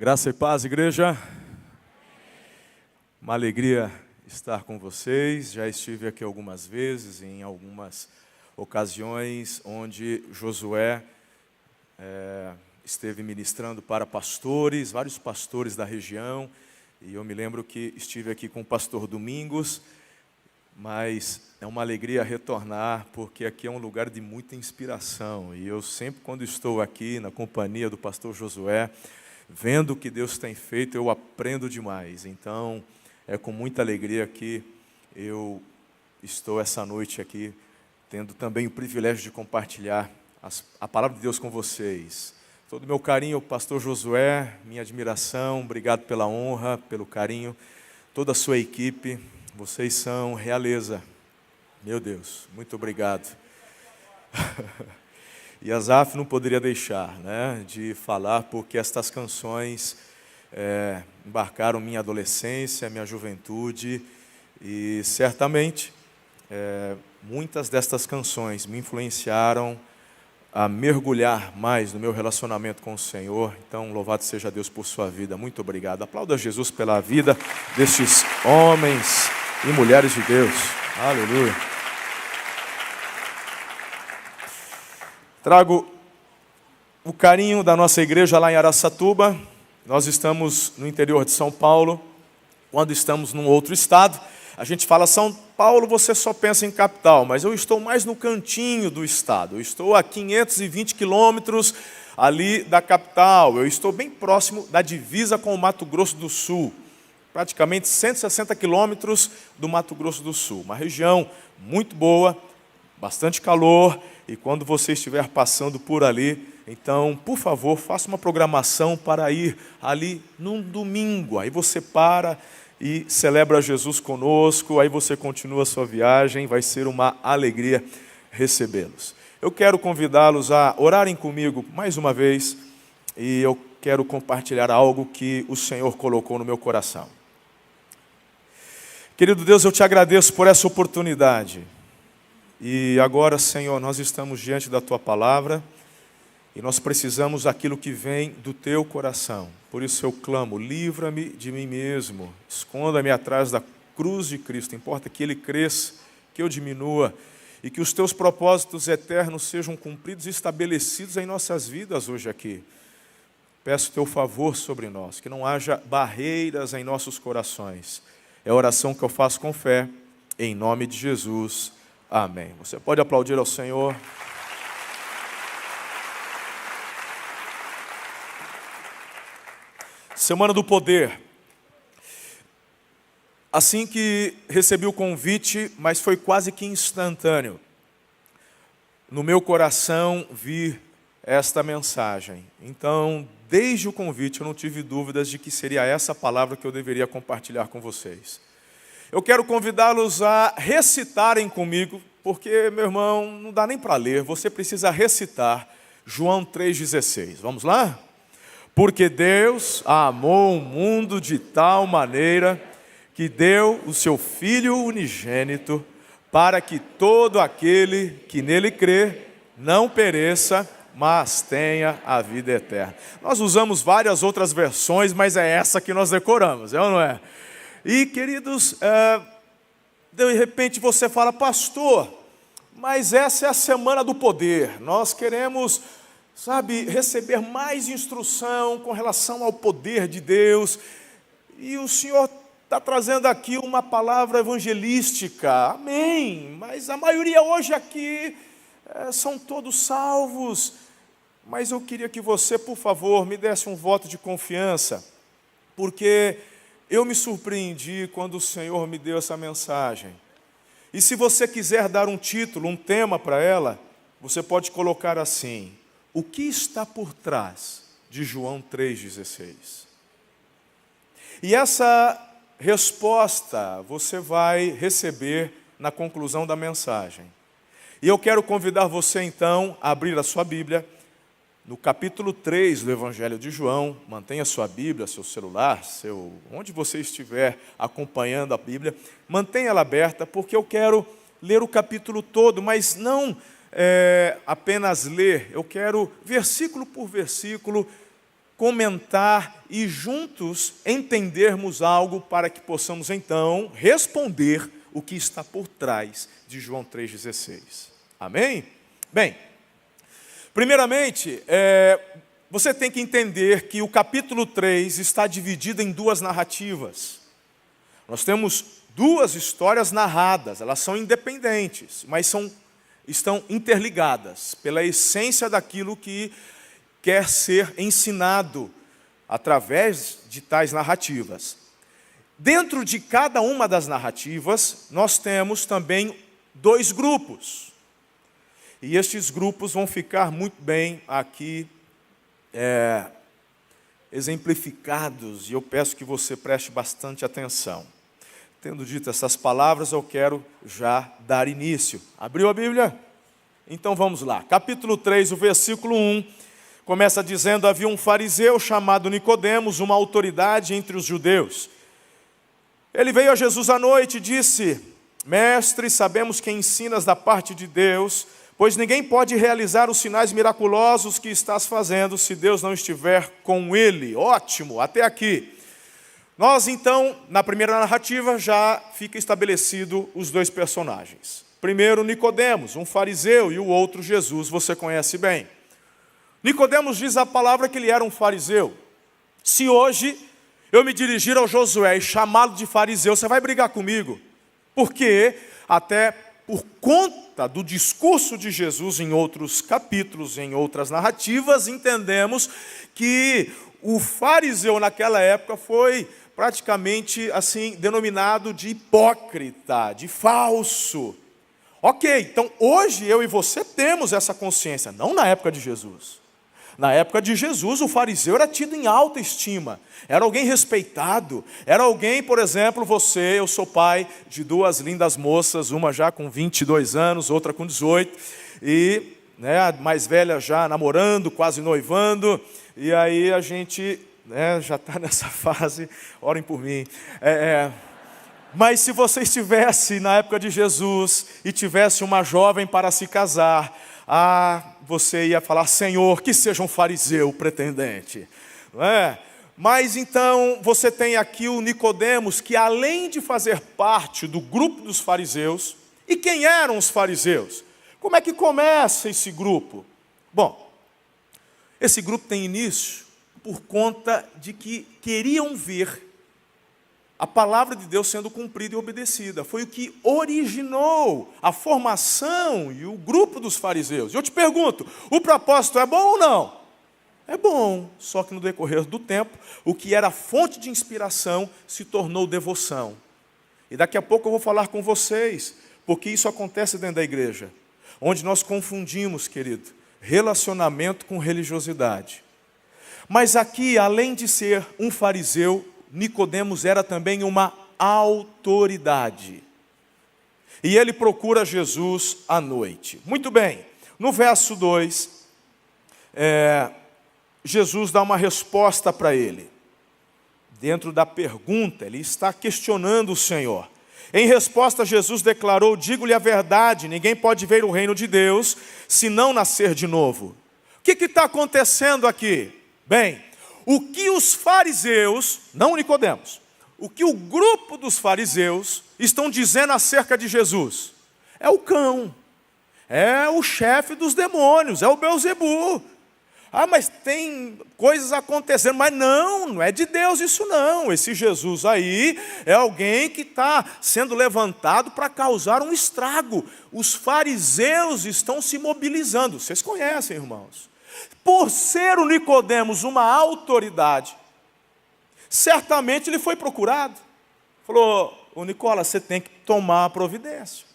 Graça e paz, igreja. Uma alegria estar com vocês. Já estive aqui algumas vezes, em algumas ocasiões, onde Josué esteve ministrando para pastores, vários pastores da região. E eu me lembro que estive aqui com o pastor Domingos, mas é uma alegria retornar, porque aqui é um lugar de muita inspiração. E eu sempre, quando estou aqui na companhia do pastor Josué, vendo o que Deus tem feito, eu aprendo demais. Então, é com muita alegria que eu estou essa noite aqui, tendo também o privilégio de compartilhar a palavra de Deus com vocês. Todo o meu carinho, pastor Josué, minha admiração, obrigado pela honra, pelo carinho, toda a sua equipe, vocês são realeza. Meu Deus, muito obrigado. E Asaf não poderia deixar, de falar, porque estas canções embarcaram minha adolescência, minha juventude, e certamente muitas destas canções me influenciaram a mergulhar mais no meu relacionamento com o Senhor. Então, louvado seja Deus por sua vida. Muito obrigado. Aplauda Jesus pela vida destes homens e mulheres de Deus. Aleluia. Trago o carinho da nossa igreja lá em Araçatuba. Nós estamos no interior de São Paulo. Quando estamos num outro estado, a gente fala São Paulo, você só pensa em capital, mas eu estou mais no cantinho do estado. Eu estou a 520 quilômetros ali da capital. Eu estou bem próximo da divisa com o Mato Grosso do Sul. Praticamente 160 quilômetros do Mato Grosso do Sul. Uma região muito boa, bastante calor. E quando você estiver passando por ali, então, por favor, faça uma programação para ir ali num domingo. Aí você para e celebra Jesus conosco, aí você continua a sua viagem, vai ser uma alegria recebê-los. Eu quero convidá-los a orarem comigo mais uma vez, e eu quero compartilhar algo que o Senhor colocou no meu coração. Querido Deus, eu te agradeço por essa oportunidade. E agora, Senhor, nós estamos diante da Tua palavra e nós precisamos daquilo que vem do Teu coração. Por isso eu clamo, livra-me de mim mesmo, esconda-me atrás da cruz de Cristo. Importa que Ele cresça, que eu diminua e que os Teus propósitos eternos sejam cumpridos e estabelecidos em nossas vidas hoje aqui. Peço Teu favor sobre nós, que não haja barreiras em nossos corações. É a oração que eu faço com fé, em nome de Jesus. Amém. Você pode aplaudir ao Senhor. Semana do Poder. Assim que recebi o convite, mas foi quase que instantâneo, no meu coração vi esta mensagem. Então, desde o convite, eu não tive dúvidas de que seria essa palavra que eu deveria compartilhar com vocês. Eu quero convidá-los a recitarem comigo, porque, meu irmão, não dá nem para ler, você precisa recitar João 3,16. Vamos lá? Porque Deus amou o mundo de tal maneira que deu o seu Filho unigênito para que todo aquele que nele crê não pereça, mas tenha a vida eterna. Nós usamos várias outras versões, mas é essa que nós decoramos, é ou não é? E, queridos, de repente você fala, pastor, mas essa é a semana do poder. Nós queremos, receber mais instrução com relação ao poder de Deus. E o Senhor está trazendo aqui uma palavra evangelística. Amém. Mas a maioria hoje aqui são todos salvos. Mas eu queria que você, por favor, me desse um voto de confiança, porque eu me surpreendi quando o Senhor me deu essa mensagem. E se você quiser dar um título, um tema para ela, você pode colocar assim: o que está por trás de João 3,16? E essa resposta você vai receber na conclusão da mensagem. E eu quero convidar você então a abrir a sua Bíblia no capítulo 3 do Evangelho de João. Mantenha sua Bíblia, seu celular, onde você estiver acompanhando a Bíblia, mantenha ela aberta, porque eu quero ler o capítulo todo, mas não apenas ler, eu quero versículo por versículo comentar e juntos entendermos algo para que possamos então responder o que está por trás de João 3,16. Amém? Bem, primeiramente, você tem que entender que o capítulo 3 está dividido em duas narrativas. Nós temos duas histórias narradas, elas são independentes, mas estão interligadas pela essência daquilo que quer ser ensinado através de tais narrativas. Dentro de cada uma das narrativas, nós temos também dois grupos. E estes grupos vão ficar muito bem aqui exemplificados, e eu peço que você preste bastante atenção. Tendo dito essas palavras, eu quero já dar início. Abriu a Bíblia? Então vamos lá. Capítulo 3, o versículo 1, começa dizendo: havia um fariseu chamado Nicodemos, uma autoridade entre os judeus. Ele veio a Jesus à noite e disse: Mestre, sabemos que ensinas da parte de Deus, pois ninguém pode realizar os sinais miraculosos que estás fazendo se Deus não estiver com ele. Ótimo, até aqui. Nós então, na primeira narrativa, já fica estabelecido os dois personagens. Primeiro Nicodemos, um fariseu, e o outro Jesus, você conhece bem. Nicodemos diz a palavra que ele era um fariseu. Se hoje eu me dirigir ao Josué e chamá-lo de fariseu, você vai brigar comigo. Porque até por conta do discurso de Jesus em outros capítulos, em outras narrativas, entendemos que o fariseu naquela época foi praticamente assim denominado de hipócrita, de falso. Ok, então hoje eu e você temos essa consciência, não na época de Jesus. Na época de Jesus, o fariseu era tido em alta estima, era alguém respeitado, era alguém, por exemplo, eu sou pai de duas lindas moças, uma já com 22 anos, outra com 18, e a mais velha já namorando, quase noivando, e aí a gente já está nessa fase, orem por mim. Mas se você estivesse na época de Jesus e tivesse uma jovem para se casar, você ia falar: Senhor, que seja um fariseu pretendente. Não é? Mas então você tem aqui o Nicodemos, que além de fazer parte do grupo dos fariseus, e quem eram os fariseus? Como é que começa esse grupo? Bom, esse grupo tem início por conta de que queriam ver a palavra de Deus sendo cumprida e obedecida. Foi o que originou a formação e o grupo dos fariseus. E eu te pergunto, o propósito é bom ou não? É bom, só que no decorrer do tempo, o que era fonte de inspiração se tornou devoção. E daqui a pouco eu vou falar com vocês, porque isso acontece dentro da igreja, onde nós confundimos, querido, relacionamento com religiosidade. Mas aqui, além de ser um fariseu, Nicodemos era também uma autoridade. E ele procura Jesus à noite. Muito bem, no verso 2, Jesus dá uma resposta para ele. Dentro da pergunta, ele está questionando o Senhor. Em resposta, Jesus declarou: digo-lhe a verdade, ninguém pode ver o reino de Deus se não nascer de novo. O que está acontecendo aqui? Bem, o que os fariseus, não Nicodemos, o que o grupo dos fariseus estão dizendo acerca de Jesus? É o cão, é o chefe dos demônios, é o Belzebu. Mas tem coisas acontecendo, mas não é de Deus isso não. Esse Jesus aí é alguém que está sendo levantado para causar um estrago. Os fariseus estão se mobilizando, vocês conhecem, irmãos. Por ser o Nicodemos uma autoridade, certamente ele foi procurado. Falou: ô Nicola, você tem que tomar a providência.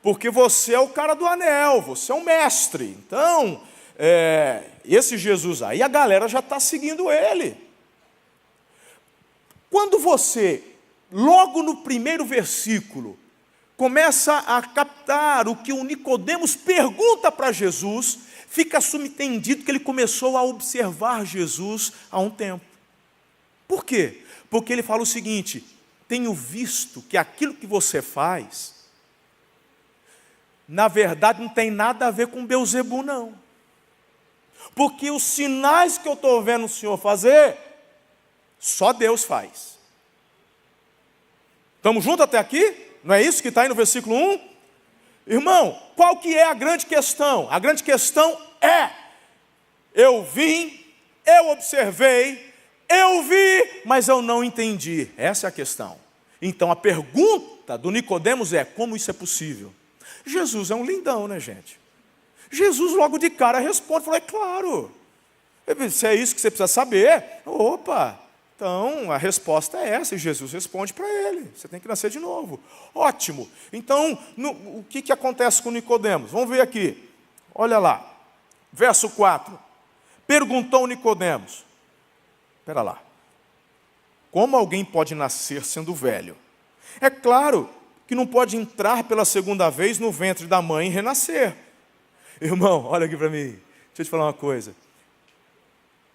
Porque você é o cara do anel, você é um mestre. Então, esse Jesus aí, a galera já está seguindo ele. Quando você, logo no primeiro versículo, começa a captar o que o Nicodemos pergunta para Jesus, fica subentendido que ele começou a observar Jesus há um tempo. Por quê? Porque ele fala o seguinte: tenho visto que aquilo que você faz, na verdade não tem nada a ver com Belzebu não. Porque os sinais que eu estou vendo o Senhor fazer, só Deus faz. Estamos juntos até aqui? Não é isso que está aí no versículo 1? Irmão, qual que é a grande questão? A grande questão é: eu vim, eu observei, eu vi, mas eu não entendi. Essa é a questão. Então a pergunta do Nicodemos é: como isso é possível? Jesus é um lindão, né, gente? Jesus logo de cara responde, falou: é claro. Se é isso que você precisa saber, opa, então a resposta é essa, e Jesus responde para ele: você tem que nascer de novo. Ótimo. Então, o que acontece com Nicodemos? Vamos ver aqui. Olha lá. Verso 4. Perguntou Nicodemos: espera lá, como alguém pode nascer sendo velho? É claro que não pode entrar pela segunda vez no ventre da mãe e renascer. Irmão, olha aqui para mim, deixa eu te falar uma coisa.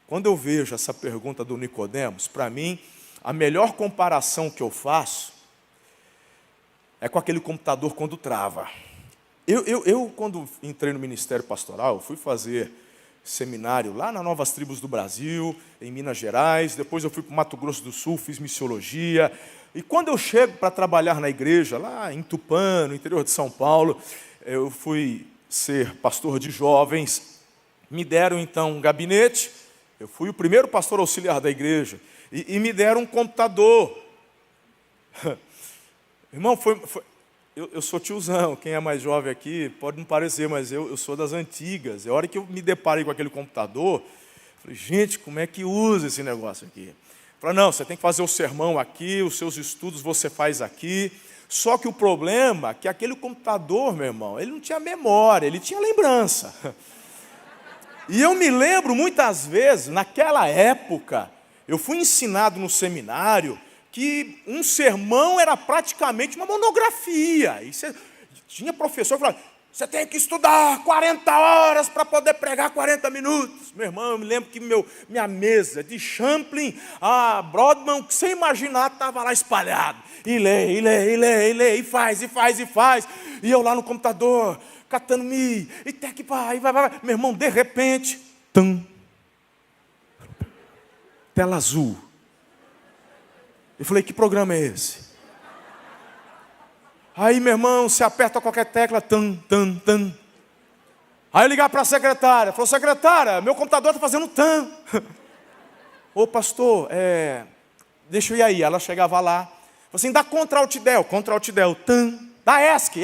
Quando eu vejo essa pergunta do Nicodemos, para mim, a melhor comparação que eu faço é com aquele computador quando trava. Eu quando entrei no ministério pastoral, fui fazer seminário lá nas Novas Tribos do Brasil, em Minas Gerais, depois eu fui para o Mato Grosso do Sul, fiz missiologia, e quando eu chego para trabalhar na igreja, lá em Tupã, no interior de São Paulo, eu fui ser pastor de jovens, me deram então um gabinete, eu fui o primeiro pastor auxiliar da igreja, e me deram um computador. Irmão, eu sou tiozão, quem é mais jovem aqui pode não parecer, mas eu sou das antigas. A hora que eu me deparei com aquele computador, falei: gente, como é que usa esse negócio aqui? Falei: não, você tem que fazer o sermão aqui, os seus estudos você faz aqui. Só que o problema é que aquele computador, meu irmão, ele não tinha memória, ele tinha lembrança. E eu me lembro muitas vezes, naquela época, eu fui ensinado no seminário que um sermão era praticamente uma monografia. E tinha professor que falava: você tem que estudar 40 horas para poder pregar 40 minutos. Meu irmão, eu me lembro que minha mesa de Champlin a Brodmann, que sem imaginar, estava lá espalhado. E lê, e faz. E eu lá no computador, catando mi, e tec, vai. Meu irmão, de repente, tela azul. Eu falei: que programa é esse? Aí, meu irmão, você aperta qualquer tecla, Aí eu ligar para a secretária, falou: secretária, meu computador está fazendo Ô pastor, deixa eu ir aí. Ela chegava lá, falou assim: dá Ctrl+Alt+Del, dá ESC,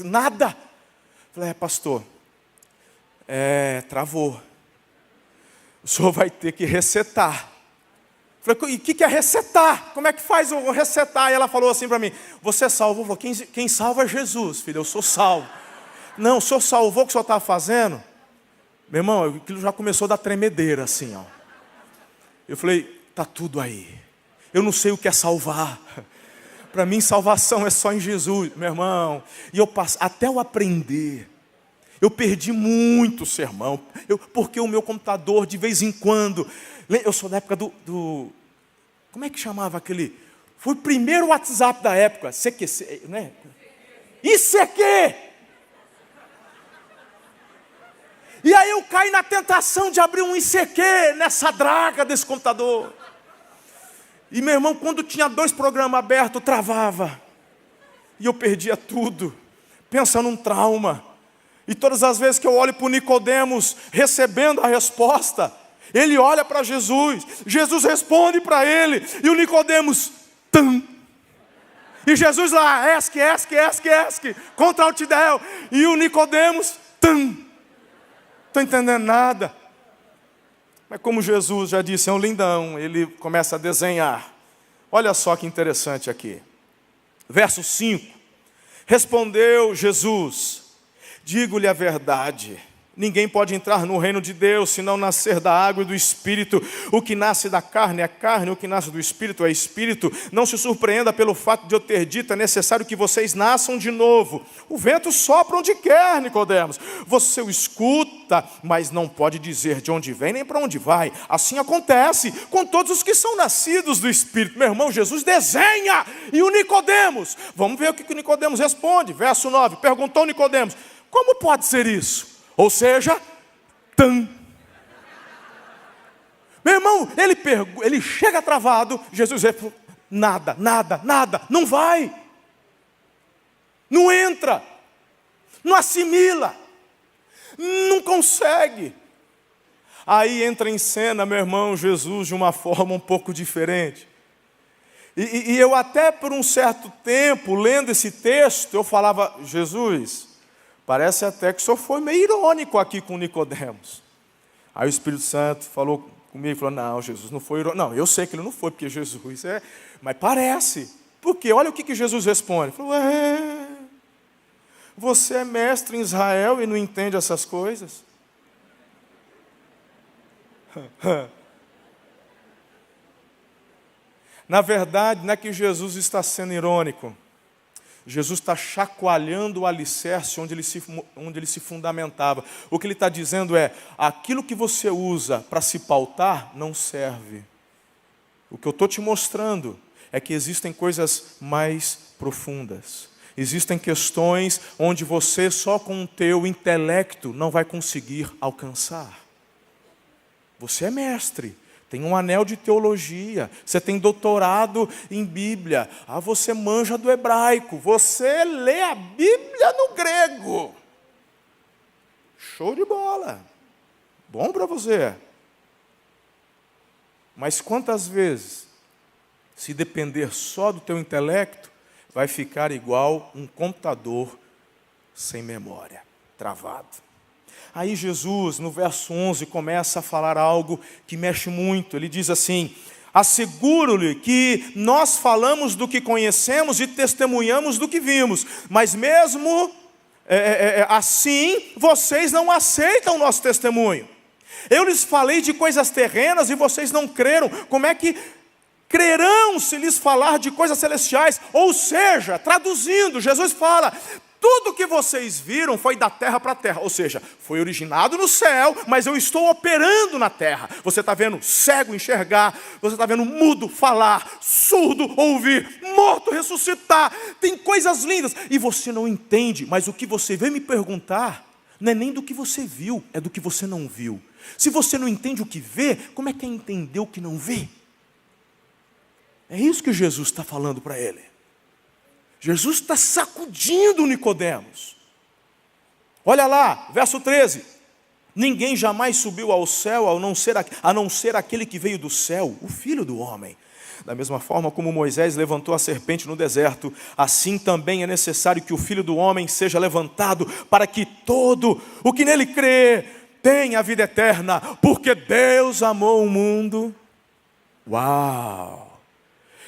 nada. Falei: pastor, travou. O senhor vai ter que resetar. Falei: e o que é resetar? Como é que faz o resetar? E ela falou assim para mim: você salvou? Falou: quem salva é Jesus, filho, eu sou salvo. Não, o senhor salvou o que o senhor estava fazendo? Meu irmão, aquilo já começou a dar tremedeira assim, ó. Eu falei: está tudo aí. Eu não sei o que é salvar. Para mim, salvação é só em Jesus, meu irmão. E até eu aprender, eu perdi muito sermão, porque o meu computador, de vez em quando, eu sou da época do como é que chamava aquele? Foi o primeiro WhatsApp da época, CQC, né? ICQ! E aí eu caí na tentação de abrir um ICQ nessa draga desse computador. E meu irmão, quando tinha 2 programas abertos, travava. E eu perdia tudo. Pensa num trauma. E todas as vezes que eu olho para o Nicodemos recebendo a resposta, ele olha para Jesus, Jesus responde para ele, e o Nicodemos, e Jesus lá, ESC, Ctrl+Alt+Del, e o Nicodemos, estou entendendo nada. Mas como Jesus já disse, é um lindão, ele começa a desenhar. Olha só que interessante aqui. Verso 5. Respondeu Jesus: digo-lhe a verdade, ninguém pode entrar no reino de Deus se não nascer da água e do Espírito. O que nasce da carne é carne, o que nasce do Espírito é Espírito. Não se surpreenda pelo fato de eu ter dito: é necessário que vocês nasçam de novo. O vento sopra onde quer, Nicodemos. Você o escuta, mas não pode dizer de onde vem nem para onde vai. Assim acontece com todos os que são nascidos do Espírito. Meu irmão, Jesus desenha. E o Nicodemos, vamos ver o que o Nicodemos responde. Verso 9, perguntou Nicodemos: como pode ser isso? Ou seja, Meu irmão, ele chega travado, Jesus diz, nada, não vai. Não entra, não assimila, não consegue. Aí entra em cena, meu irmão, Jesus de uma forma um pouco diferente. E eu até por um certo tempo, lendo esse texto, eu falava, Jesus, parece até que o senhor foi meio irônico aqui com Nicodemos. Aí o Espírito Santo falou comigo, falou, não, Jesus não foi irônico. Não, eu sei que ele não foi, porque Jesus é... Mas parece. Por quê? Olha o que Jesus responde. Ele falou, você é mestre em Israel e não entende essas coisas? Na verdade, não é que Jesus está sendo irônico. Jesus está chacoalhando o alicerce onde ele se fundamentava. O que ele está dizendo é, aquilo que você usa para se pautar não serve. O que eu estou te mostrando é que existem coisas mais profundas. Existem questões onde você só com o teu intelecto não vai conseguir alcançar. Você é mestre. Tem um anel de teologia, você tem doutorado em Bíblia, você manja do hebraico, você lê a Bíblia no grego. Show de bola, bom para você. Mas quantas vezes, se depender só do teu intelecto, vai ficar igual um computador sem memória, travado. Aí Jesus, no verso 11, começa a falar algo que mexe muito. Ele diz assim, asseguro-lhe que nós falamos do que conhecemos e testemunhamos do que vimos, mas mesmo assim, vocês não aceitam o nosso testemunho. Eu lhes falei de coisas terrenas e vocês não creram. Como é que crerão se lhes falar de coisas celestiais? Ou seja, traduzindo, Jesus fala... Tudo que vocês viram foi da terra para a terra, ou seja, foi originado no céu, mas eu estou operando na terra. Você está vendo cego enxergar, você está vendo mudo falar, surdo ouvir, morto ressuscitar, tem coisas lindas, e você não entende, mas o que você veio me perguntar, não é nem do que você viu, é do que você não viu. Se você não entende o que vê, como é que é entender o que não vê? É isso que Jesus está falando para ele. Jesus está sacudindo Nicodemos. Olha lá, verso 13. Ninguém jamais subiu ao céu a não ser aquele que veio do céu, o Filho do Homem. Da mesma forma como Moisés levantou a serpente no deserto, assim também é necessário que o Filho do Homem seja levantado, para que todo o que nele crê tenha a vida eterna, porque Deus amou o mundo. Uau!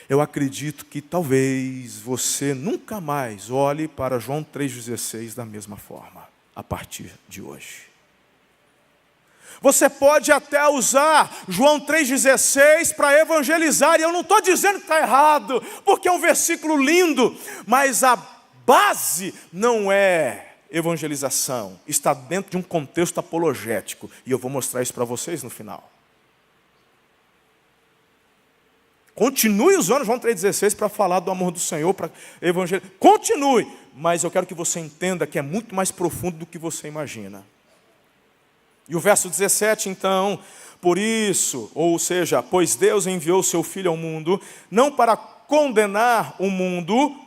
Eu acredito que talvez você nunca mais olhe para João 3,16 da mesma forma, a partir de hoje. Você pode até usar João 3,16 para evangelizar, e eu não estou dizendo que está errado, porque é um versículo lindo, mas a base não é evangelização, está dentro de um contexto apologético, e eu vou mostrar isso para vocês no final. Continue usando João 3,16 para falar do amor do Senhor, para evangelizar. Continue, mas eu quero que você entenda que é muito mais profundo do que você imagina. E o verso 17, então, por isso, ou seja, pois Deus enviou o seu Filho ao mundo, não para condenar o mundo,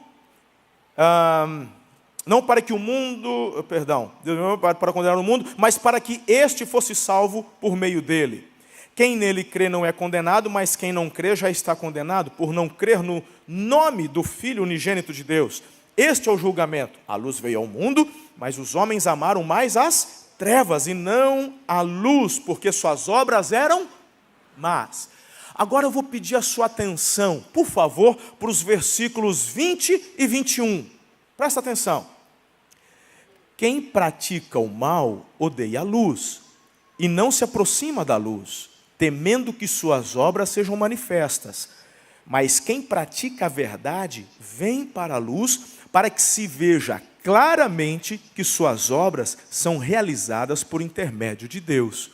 não para que o mundo, para condenar o mundo, mas para que este fosse salvo por meio dele. Quem nele crê não é condenado, mas quem não crê já está condenado, por não crer no nome do Filho unigênito de Deus. Este é o julgamento. A luz veio ao mundo, mas os homens amaram mais as trevas e não a luz, porque suas obras eram más. Agora eu vou pedir a sua atenção, por favor, para os versículos 20 e 21. Presta atenção. Quem pratica o mal odeia a luz e não se aproxima da luz, temendo que suas obras sejam manifestas. Mas quem pratica a verdade vem para a luz, para que se veja claramente que suas obras são realizadas por intermédio de Deus.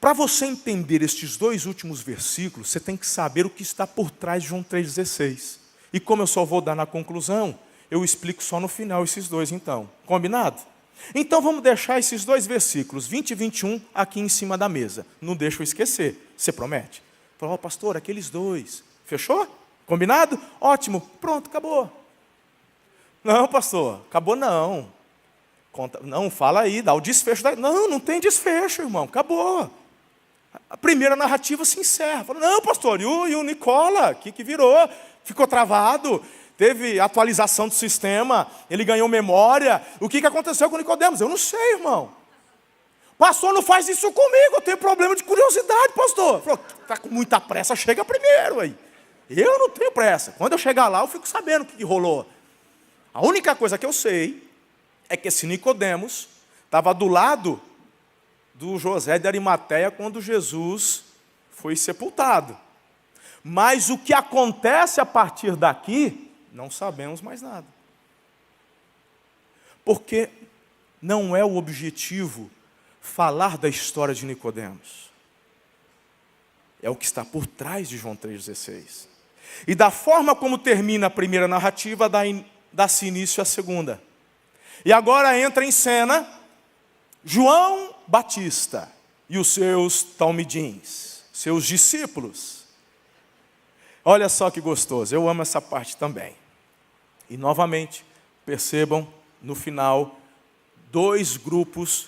Para você entender estes dois últimos versículos, você tem que saber o que está por trás de João 3,16. E como eu só vou dar na conclusão, eu explico só no final esses dois então. Combinado? Então vamos deixar esses dois versículos, 20 e 21, aqui em cima da mesa. Não deixa eu esquecer. Você promete? Falou, pastor, aqueles dois. Fechou? Combinado? Ótimo. Pronto, acabou. Não, pastor, acabou não. Não, fala aí, dá o desfecho. Não, não tem desfecho, irmão. Acabou. A primeira narrativa se encerra. Fala, não, pastor, e o Nicola, que virou? Ficou travado. Teve atualização do sistema, ele ganhou memória. O que aconteceu com o Nicodemos? Eu não sei, irmão. Pastor, não faz isso comigo, eu tenho problema de curiosidade, pastor. Falou, está com muita pressa, chega primeiro aí. Eu não tenho pressa. Quando eu chegar lá, eu fico sabendo o que rolou. A única coisa que eu sei é que esse Nicodemos estava do lado do José de Arimateia quando Jesus foi sepultado. Mas o que acontece a partir daqui, não sabemos mais nada. Porque não é o objetivo falar da história de Nicodemos. É o que está por trás de João 3,16. E da forma como termina a primeira narrativa, dá-se início à segunda. E agora entra em cena João Batista e os seus talmidins, seus discípulos. Olha só que gostoso, eu amo essa parte também. E novamente, percebam, no final, dois grupos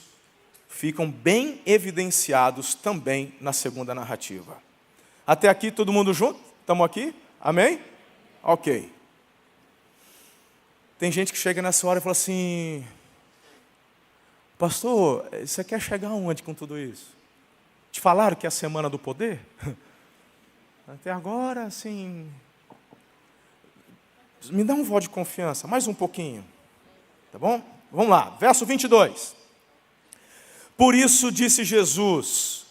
ficam bem evidenciados também na segunda narrativa. Até aqui, todo mundo junto? Estamos aqui? Amém? Ok. Tem gente que chega nessa hora e fala assim, pastor, você quer chegar aonde com tudo isso? Te falaram que é a semana do poder? Até agora, assim, me dá um voto de confiança, mais um pouquinho, tá bom? Vamos lá, verso 22. Por isso disse Jesus,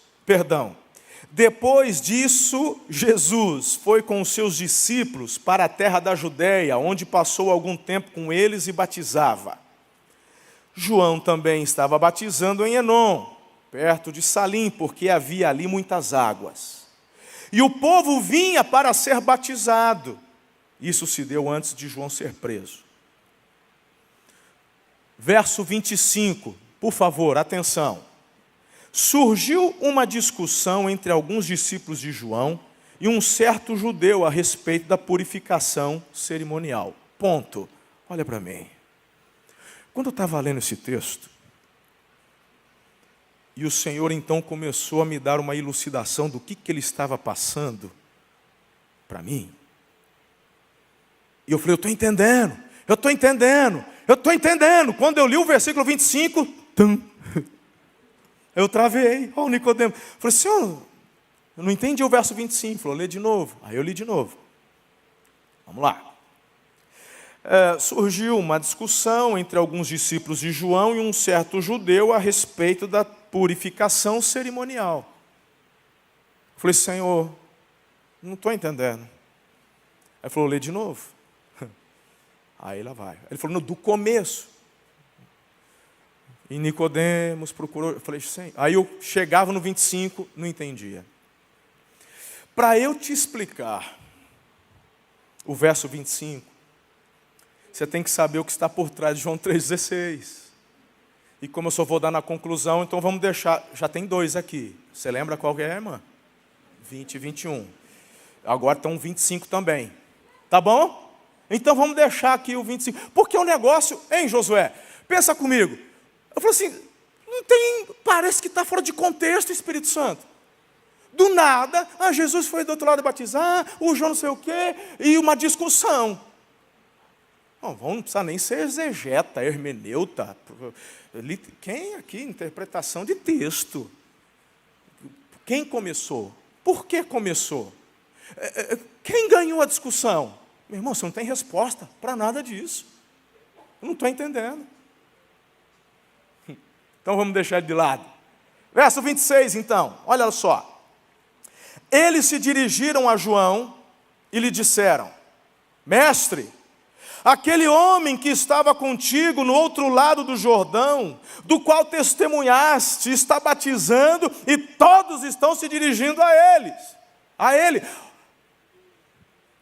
depois disso, Jesus foi com os seus discípulos para a terra da Judéia, onde passou algum tempo com eles e batizava. João também estava batizando em Enom, perto de Salim, porque havia ali muitas águas. E o povo vinha para ser batizado. Isso se deu antes de João ser preso. Verso 25, por favor, atenção. Surgiu uma discussão entre alguns discípulos de João e um certo judeu a respeito da purificação cerimonial. Ponto. Olha para mim. Quando eu estava lendo esse texto, e o Senhor então começou a me dar uma elucidação do que ele estava passando para mim. E eu falei, eu estou entendendo. Quando eu li o versículo 25, eu travei. Olha o Nicodemo. Falei, Senhor, eu não entendi o verso 25. Ele falou, lê de novo. Aí eu li de novo. Vamos lá. Surgiu uma discussão entre alguns discípulos de João e um certo judeu a respeito da purificação cerimonial. Falei, Senhor, não estou entendendo. Aí ele falou, lê de novo. Aí lá vai. Ele falou, do começo. E Nicodemos procurou. Eu falei, sim. Aí eu chegava no 25, não entendia. Para eu te explicar o verso 25, você tem que saber o que está por trás de João 3,16. E como eu só vou dar na conclusão, então vamos deixar. Já tem dois aqui. Você lembra qual que é, irmã? 20 e 21. Agora estão 25 também. Tá bom? Então vamos deixar aqui o 25. Porque o negócio, hein, Josué? Pensa comigo. Eu falo assim, parece que está fora de contexto, Espírito Santo. Do nada, Jesus foi do outro lado batizar, o João não sei o quê, e uma discussão. Não precisa nem ser exegeta, hermeneuta. Quem aqui? Interpretação de texto. Quem começou? Por que começou? Quem ganhou a discussão? Meu irmão, você não tem resposta para nada disso. Eu não estou entendendo. Então vamos deixar ele de lado. Verso 26, então. Olha só. Eles se dirigiram a João e lhe disseram, mestre, aquele homem que estava contigo no outro lado do Jordão, do qual testemunhaste, está batizando e todos estão se dirigindo a ele.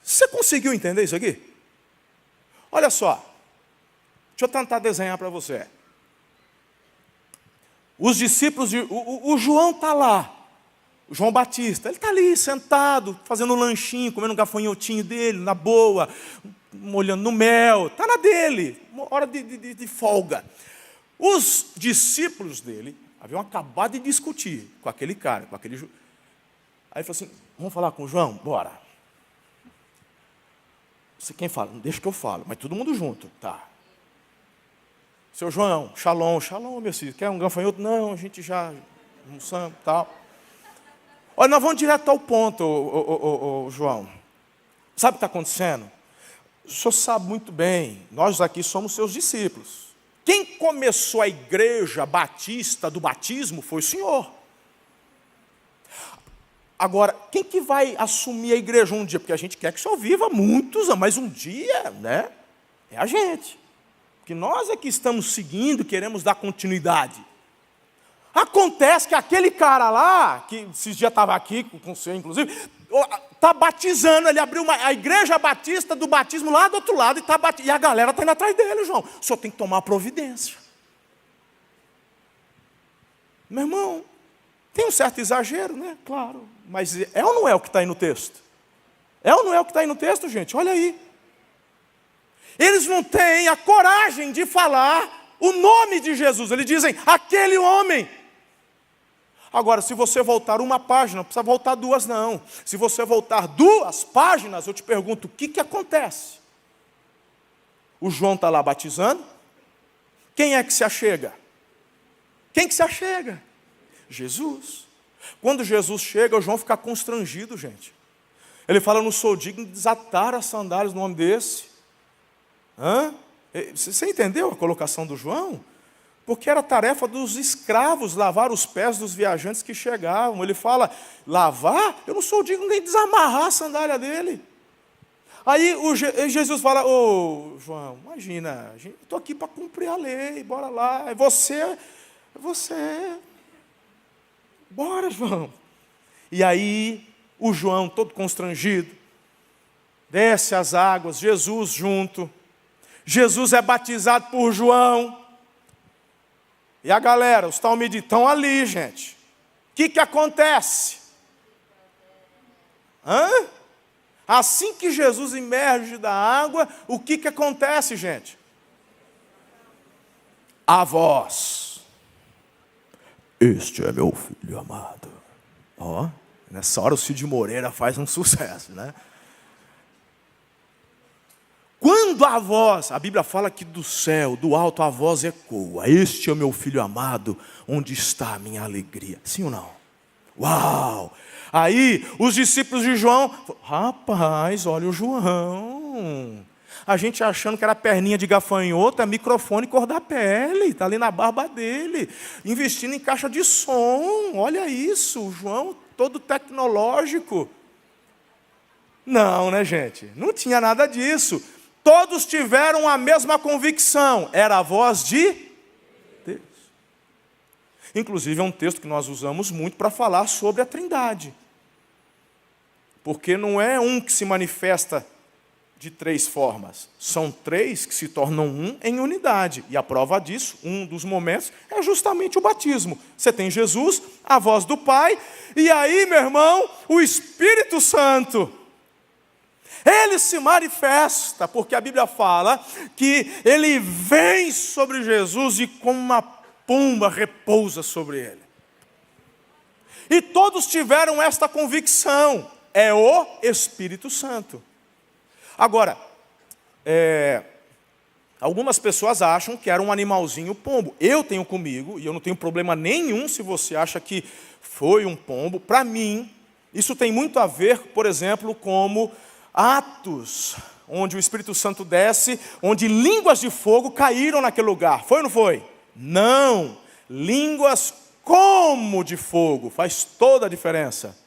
Você conseguiu entender isso aqui? Olha só, deixa eu tentar desenhar para você. Os discípulos, o João está lá, o João Batista, ele está ali sentado, fazendo um lanchinho, comendo um gafanhotinho dele, na boa, molhando no mel, está na dele, uma hora de folga. Os discípulos dele haviam acabado de discutir com aquele cara, com aquele... Aí ele falou assim, vamos falar com o João? Bora. Você quem fala? Deixa que eu falo, mas todo mundo junto, tá. Seu João, shalom, meu filho, quer um gafanhoto? Não, a gente já almoçamos e tal. Olha, nós vamos direto ao ponto, João. Sabe o que está acontecendo? O senhor sabe muito bem, nós aqui somos seus discípulos. Quem começou a igreja batista do batismo foi o senhor. Agora, quem que vai assumir a igreja um dia? Porque a gente quer que o senhor viva muitos anos, mas um dia, né? É a gente. Que nós é que estamos seguindo, queremos dar continuidade. Acontece que aquele cara lá, que esses dias estava aqui com o senhor, inclusive, está batizando, ele abriu a igreja batista do batismo lá do outro lado, e a galera está indo atrás dele, João. O senhor tem que tomar providência. Meu irmão, tem um certo exagero, né? Claro. Mas é ou não é o que está aí no texto? É ou não é o que está aí no texto, gente? Olha aí. Eles não têm a coragem de falar o nome de Jesus. Eles dizem, aquele homem. Agora, se você voltar uma página, não precisa voltar duas, não. Se você voltar 2 páginas, eu te pergunto, o que acontece? O João está lá batizando. Quem é que se achega? Quem que se achega? Jesus. Quando Jesus chega, o João fica constrangido, gente. Ele fala, não sou digno de desatar as sandálias no nome desse. Você entendeu a colocação do João? Porque era tarefa dos escravos lavar os pés dos viajantes que chegavam. Ele fala, lavar? Eu não sou digno nem de desamarrar a sandália dele. Aí Jesus fala, João, imagina, eu estou aqui para cumprir a lei, bora lá. É você, bora, João. E aí, o João, todo constrangido, desce as águas, Jesus junto. Jesus é batizado por João. E a galera, os talmidim estão ali, gente. O que acontece? Assim que Jesus emerge da água, o que acontece, gente? A voz. Este é meu filho amado. Nessa hora o Cid Moreira faz um sucesso, né? Quando a voz, a Bíblia fala que do céu, do alto, a voz ecoa. Este é o meu filho amado, onde está a minha alegria. Sim ou não? Uau! Aí, os discípulos de João, rapaz, olha o João. A gente achando que era perninha de gafanhoto, é microfone cor da pele, está ali na barba dele, investindo em caixa de som. Olha isso, o João todo tecnológico. Não, né, gente? Não tinha nada disso. Todos tiveram a mesma convicção. Era a voz de Deus. Inclusive, é um texto que nós usamos muito para falar sobre a Trindade. Porque não é um que se manifesta de 3 formas. São 3 que se tornam um em unidade. E a prova disso, um dos momentos, é justamente o batismo. Você tem Jesus, a voz do Pai, e aí, meu irmão, o Espírito Santo. Ele se manifesta, porque a Bíblia fala que ele vem sobre Jesus e como uma pomba repousa sobre ele. E todos tiveram esta convicção, é o Espírito Santo. Agora, algumas pessoas acham que era um animalzinho pombo. Eu tenho comigo, e eu não tenho problema nenhum se você acha que foi um pombo. Para mim, isso tem muito a ver, por exemplo, como Atos, onde o Espírito Santo desce, onde línguas de fogo caíram naquele lugar. Foi ou não foi? Não. Línguas como de fogo. Faz toda a diferença.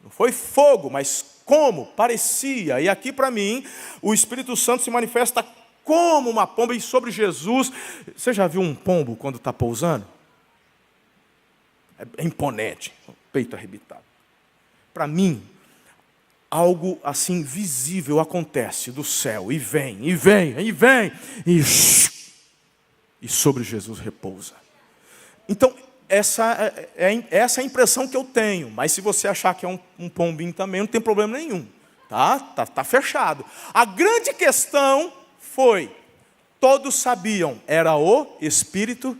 Não foi fogo, mas como? Parecia. E aqui para mim, o Espírito Santo se manifesta como uma pomba. E sobre Jesus, você já viu um pombo quando está pousando? É imponente. Peito arrebitado. Para mim, algo assim visível acontece do céu, e vem, e sobre Jesus repousa. Então, essa é a impressão que eu tenho. Mas se você achar que é um pombinho também, não tem problema nenhum. Tá fechado. A grande questão foi, todos sabiam, era o Espírito.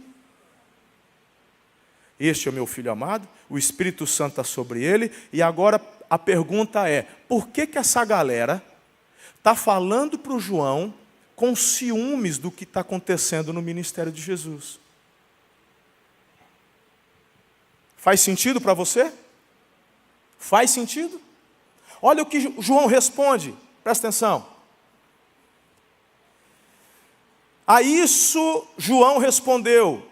Este é o meu filho amado, o Espírito Santo está sobre ele. E agora a pergunta é, por que essa galera está falando para o João com ciúmes do que está acontecendo no ministério de Jesus? Faz sentido para você? Faz sentido? Olha o que João responde, presta atenção. A isso João respondeu,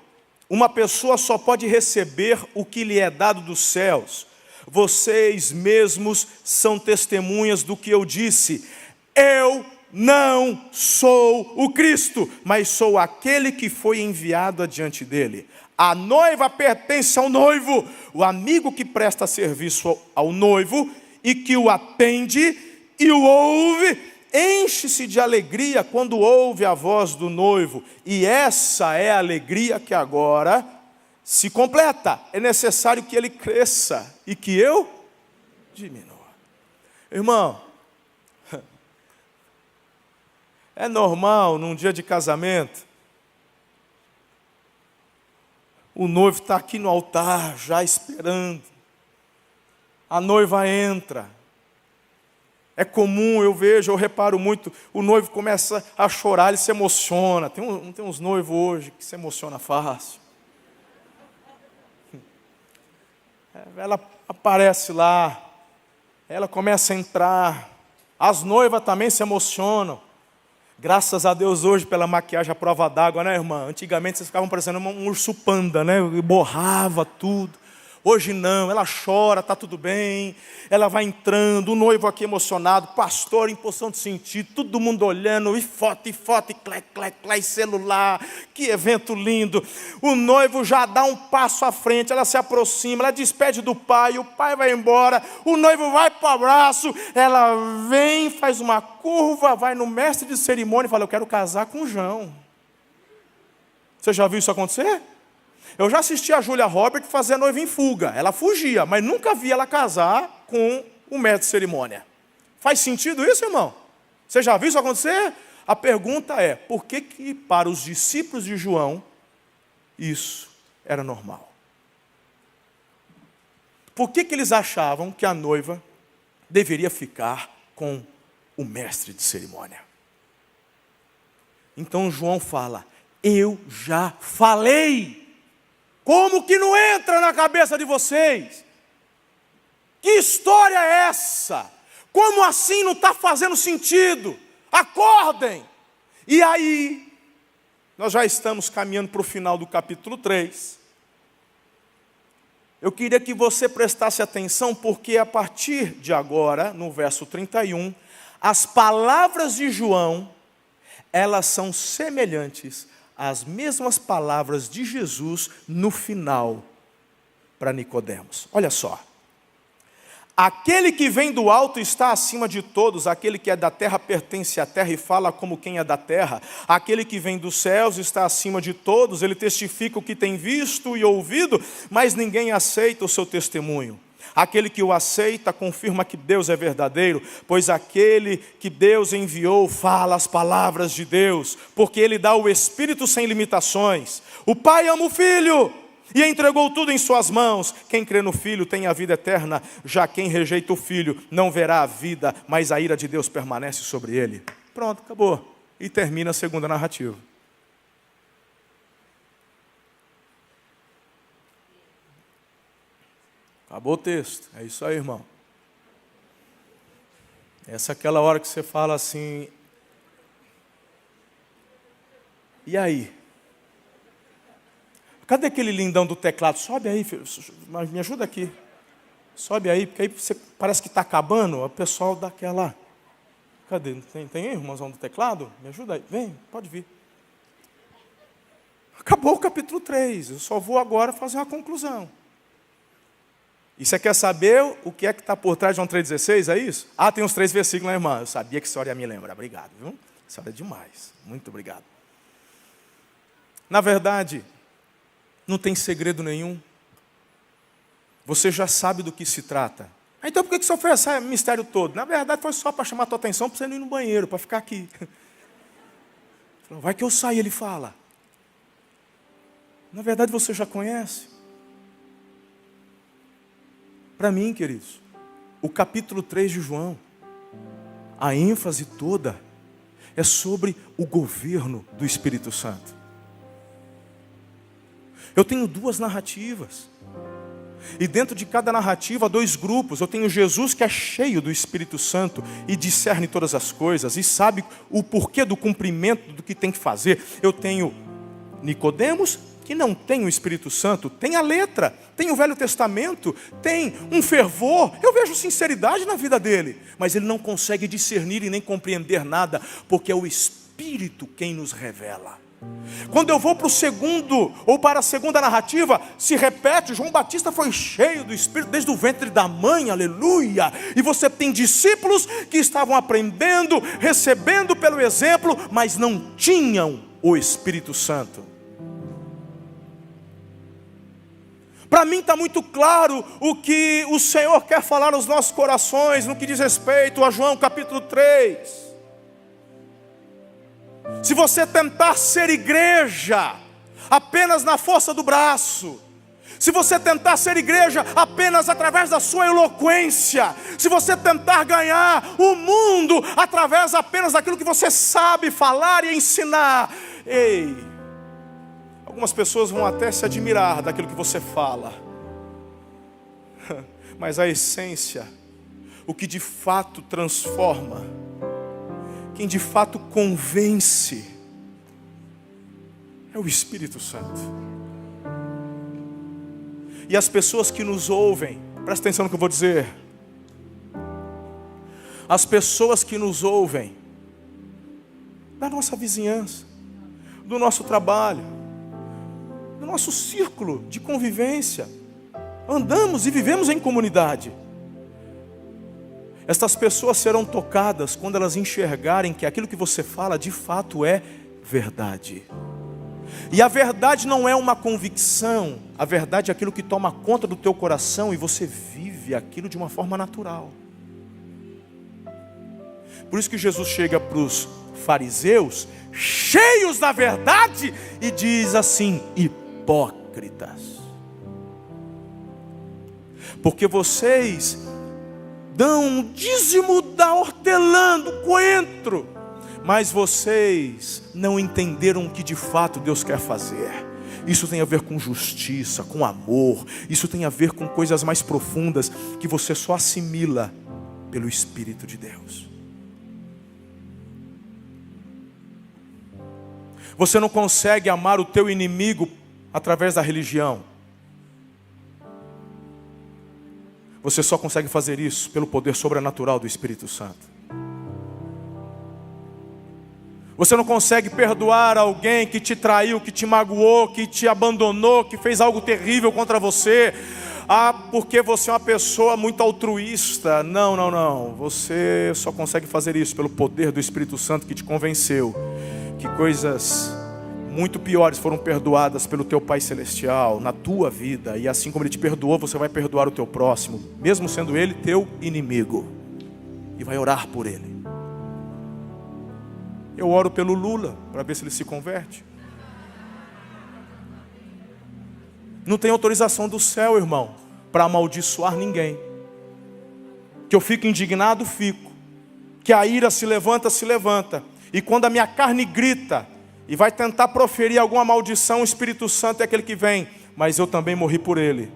uma pessoa só pode receber o que lhe é dado dos céus. Vocês mesmos são testemunhas do que eu disse. Eu não sou o Cristo, mas sou aquele que foi enviado adiante dele. A noiva pertence ao noivo. O amigo que presta serviço ao noivo e que o atende e o ouve, enche-se de alegria quando ouve a voz do noivo. E essa é a alegria que agora se completa. É necessário que ele cresça e que eu diminua. Irmão, é normal num dia de casamento, o noivo está aqui no altar, já esperando. A noiva entra. É comum, eu reparo muito, o noivo começa a chorar, ele se emociona. Tem uns noivos hoje que se emociona fácil. Ela aparece lá, ela começa a entrar. As noivas também se emocionam. Graças a Deus hoje pela maquiagem à prova d'água, né, irmã? Antigamente vocês ficavam parecendo um urso panda, né? E borrava tudo. Hoje não, ela chora, está tudo bem. Ela vai entrando, o noivo aqui emocionado, pastor em posição de sentido, todo mundo olhando, e foto, e clec, e celular. Que evento lindo. O noivo já dá um passo à frente, ela se aproxima, ela despede do pai, o pai vai embora, o noivo vai para o abraço, ela vem, faz uma curva, vai no mestre de cerimônia e fala, eu quero casar com o João. Você já viu isso acontecer? Eu já assisti a Julia Roberts fazer a noiva em fuga. Ela fugia, mas nunca vi ela casar com o mestre de cerimônia. Faz sentido isso, irmão? Você já viu isso acontecer? A pergunta é, por que para os discípulos de João, isso era normal? Por que eles achavam que a noiva deveria ficar com o mestre de cerimônia? Então João fala, eu já falei. Como que não entra na cabeça de vocês? Que história é essa? Como assim não está fazendo sentido? Acordem! E aí, nós já estamos caminhando para o final do capítulo 3. Eu queria que você prestasse atenção, porque a partir de agora, no verso 31, as palavras de João, elas são semelhantes as mesmas palavras de Jesus no final para Nicodemos. Olha só. Aquele que vem do alto está acima de todos, aquele que é da terra pertence à terra e fala como quem é da terra. Aquele que vem dos céus está acima de todos, ele testifica o que tem visto e ouvido, mas ninguém aceita o seu testemunho. Aquele que o aceita confirma que Deus é verdadeiro, pois aquele que Deus enviou fala as palavras de Deus, porque Ele dá o Espírito sem limitações. O Pai ama o Filho e entregou tudo em suas mãos. Quem crê no Filho tem a vida eterna, já quem rejeita o Filho não verá a vida, mas a ira de Deus permanece sobre ele. Pronto, acabou. E termina a segunda narrativa. Acabou o texto. É isso aí, irmão. Essa é aquela hora que você fala assim, e aí? Cadê aquele lindão do teclado? Sobe aí, filho. Me ajuda aqui. Sobe aí, porque aí você parece que está acabando, o pessoal dá aquela... Cadê? Tem aí, irmãozão do teclado? Me ajuda aí. Vem, pode vir. Acabou o capítulo 3. Eu só vou agora fazer uma conclusão. E você quer saber o que é que está por trás de João 3,16, é isso? Ah, tem uns 3 versículos, né, irmã? Eu sabia que a senhora ia me lembrar. Obrigado, viu? A senhora é demais. Muito obrigado. Na verdade, Não tem segredo nenhum. Você já sabe do que se trata. Então por que você fez esse mistério todo? Na verdade foi só para chamar a tua atenção, para você não ir no banheiro, para ficar aqui. Vai que eu saio, ele fala. Na verdade você já conhece. Para mim, queridos, o capítulo 3 de João, a ênfase toda é sobre o governo do Espírito Santo. Eu tenho duas narrativas. E dentro de cada narrativa, dois grupos. Eu tenho Jesus, que é cheio do Espírito Santo e discerne todas as coisas e sabe o porquê do cumprimento do que tem que fazer. Eu tenho Nicodemos, que não tem o Espírito Santo, tem a letra, tem o Velho Testamento, tem um fervor. Eu vejo sinceridade na vida dele, mas ele não consegue discernir e nem compreender nada, porque é o Espírito quem nos revela. Quando eu vou para o segundo, ou para a segunda narrativa, se repete, João Batista foi cheio do Espírito desde o ventre da mãe, aleluia. E você tem discípulos que estavam aprendendo, recebendo pelo exemplo, mas não tinham o Espírito Santo. Para mim está muito claro o que o Senhor quer falar nos nossos corações, no que diz respeito a João capítulo 3. Se você tentar ser igreja apenas na força do braço, se você tentar ser igreja apenas através da sua eloquência, se você tentar ganhar o mundo através apenas daquilo que você sabe falar e ensinar, algumas pessoas vão até se admirar daquilo que você fala, mas a essência, o que de fato transforma, quem de fato convence, é o Espírito Santo. E as pessoas que nos ouvem, presta atenção no que eu vou dizer. As pessoas que nos ouvem, da nossa vizinhança, do nosso trabalho, do nosso círculo de convivência, andamos e vivemos em comunidade. Estas pessoas serão tocadas quando elas enxergarem que aquilo que você fala de fato é verdade. E a verdade não é uma convicção, a verdade é aquilo que toma conta do teu coração e você vive aquilo de uma forma natural. Por isso que Jesus chega para os fariseus, cheios da verdade, e diz assim: hipócritas. Porque vocês dão um dízimo da hortelã, do coentro, mas vocês não entenderam o que de fato Deus quer fazer. Isso tem a ver com justiça, com amor. Isso tem a ver com coisas mais profundas que você só assimila pelo Espírito de Deus. Você não consegue amar o teu inimigo através da religião. Você só consegue fazer isso pelo poder sobrenatural do Espírito Santo. Você não consegue perdoar alguém que te traiu, que te magoou, que te abandonou, que fez algo terrível contra você. Porque você é uma pessoa muito altruísta. Não. Você só consegue fazer isso pelo poder do Espírito Santo que te convenceu que coisas muito piores foram perdoadas pelo teu Pai Celestial na tua vida. E assim como Ele te perdoou, você vai perdoar o teu próximo, mesmo sendo ele teu inimigo. E vai orar por ele. Eu oro pelo Lula, para ver se ele se converte. Não tem autorização do céu, irmão, para amaldiçoar ninguém. Que eu fico indignado, fico. Que a ira se levanta. E quando a minha carne grita e vai tentar proferir alguma maldição, o Espírito Santo é aquele que vem. Mas eu também morri por ele.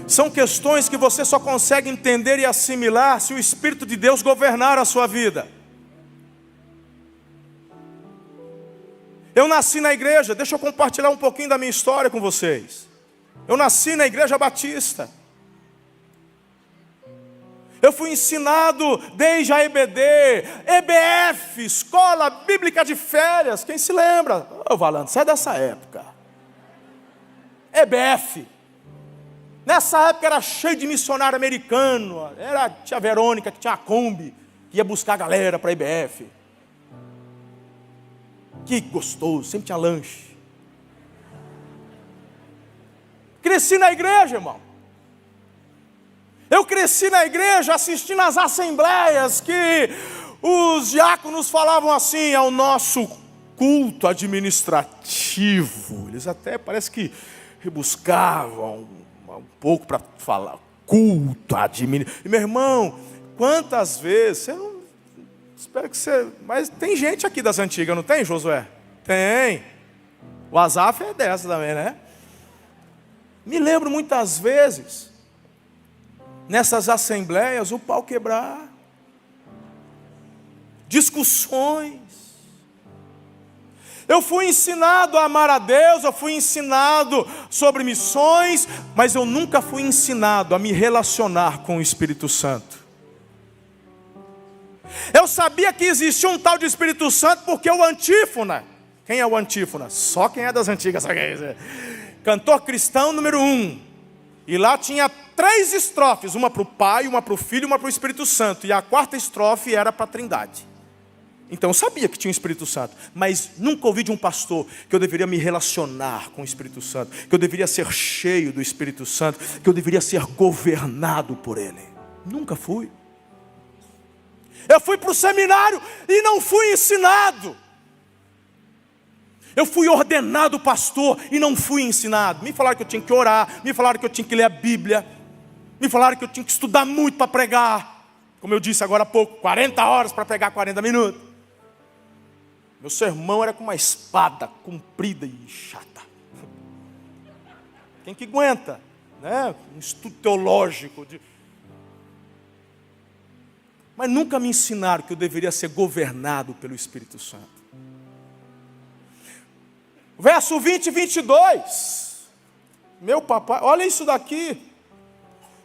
São questões que você só consegue entender e assimilar se o Espírito de Deus governar a sua vida. Eu nasci na igreja, deixa eu compartilhar um pouquinho da minha história com vocês. Eu nasci na Igreja Batista. Eu fui ensinado desde a EBD, EBF, Escola Bíblica de Férias. Quem se lembra? Ô Valando, sai dessa época. EBF. Nessa época era cheio de missionário americano. Era a tia Verônica que tinha a Kombi, que ia buscar a galera para a IBF. Que gostoso, sempre tinha lanche. Cresci na igreja, irmão. Eu cresci na igreja assistindo às assembleias que os diáconos falavam assim: é o nosso culto administrativo. Eles até parece que rebuscavam um pouco para falar culto administrativo. E meu irmão, quantas vezes, você não, espero que você, mas tem gente aqui das antigas, não tem, Josué? Tem. O Azaf é dessa também, né? Me lembro muitas vezes, nessas assembleias, o pau quebrar, discussões. Eu fui ensinado a amar a Deus, eu fui ensinado sobre missões, mas eu nunca fui ensinado a me relacionar com o Espírito Santo. Eu sabia que existia um tal de Espírito Santo porque o Antífona, quem é o Antífona? Só quem é das antigas, sabe? Cantor cristão número 1. E lá tinha 3 estrofes, uma para o Pai, uma para o Filho e uma para o Espírito Santo. E a 4ª estrofe era para a Trindade. Então eu sabia que tinha o Espírito Santo, mas nunca ouvi de um pastor que eu deveria me relacionar com o Espírito Santo, que eu deveria ser cheio do Espírito Santo, que eu deveria ser governado por Ele. Nunca fui. Eu fui para o seminário e não fui ensinado. Eu fui ordenado pastor e não fui ensinado. Me falaram que eu tinha que orar, me falaram que eu tinha que ler a Bíblia, me falaram que eu tinha que estudar muito para pregar. Como eu disse agora há pouco, 40 horas para pregar 40 minutos. Meu sermão era com uma espada comprida e chata. Quem que aguenta? Né? Um estudo teológico. Mas nunca me ensinaram que eu deveria ser governado pelo Espírito Santo. Verso 20 e 22. Meu papai, olha isso daqui.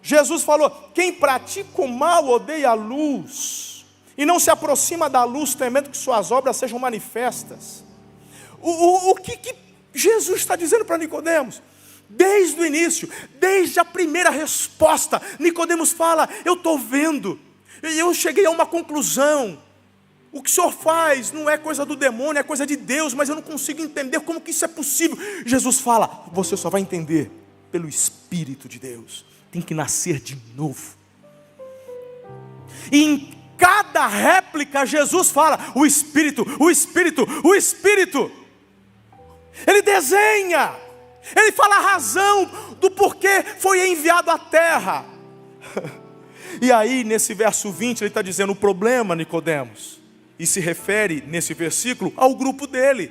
Jesus falou: quem pratica o mal odeia a luz, e não se aproxima da luz, temendo que suas obras sejam manifestas. O que Jesus está dizendo para Nicodemos? Desde o início, desde a primeira resposta, Nicodemos fala: eu estou vendo, e eu cheguei a uma conclusão. O que o Senhor faz não é coisa do demônio, é coisa de Deus, mas eu não consigo entender como que isso é possível. Jesus fala: você só vai entender pelo Espírito de Deus. Tem que nascer de novo. E em cada réplica Jesus fala: o Espírito, o Espírito, o Espírito. Ele desenha, ele fala a razão do porquê foi enviado à terra. E aí nesse verso 20 ele está dizendo: o problema, Nicodemos, e se refere nesse versículo ao grupo dele.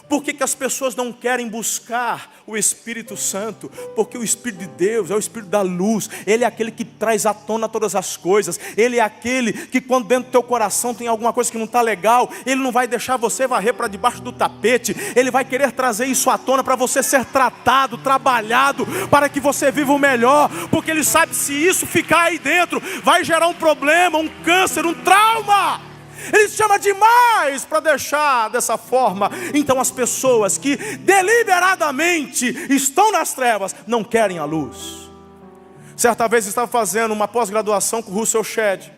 Por que as pessoas não querem buscar o Espírito Santo? Porque o Espírito de Deus é o Espírito da luz. Ele é aquele que traz à tona todas as coisas. Ele é aquele que quando dentro do teu coração tem alguma coisa que não está legal, ele não vai deixar você varrer para debaixo do tapete. Ele vai querer trazer isso à tona para você ser tratado, trabalhado, para que você viva o melhor. Porque ele sabe, se isso ficar aí dentro, vai gerar um problema, um câncer, um trauma. Ele chama demais para deixar dessa forma. Então as pessoas que deliberadamente estão nas trevas não querem a luz. Certa vez eu estava fazendo uma pós-graduação com o Russell Shedd.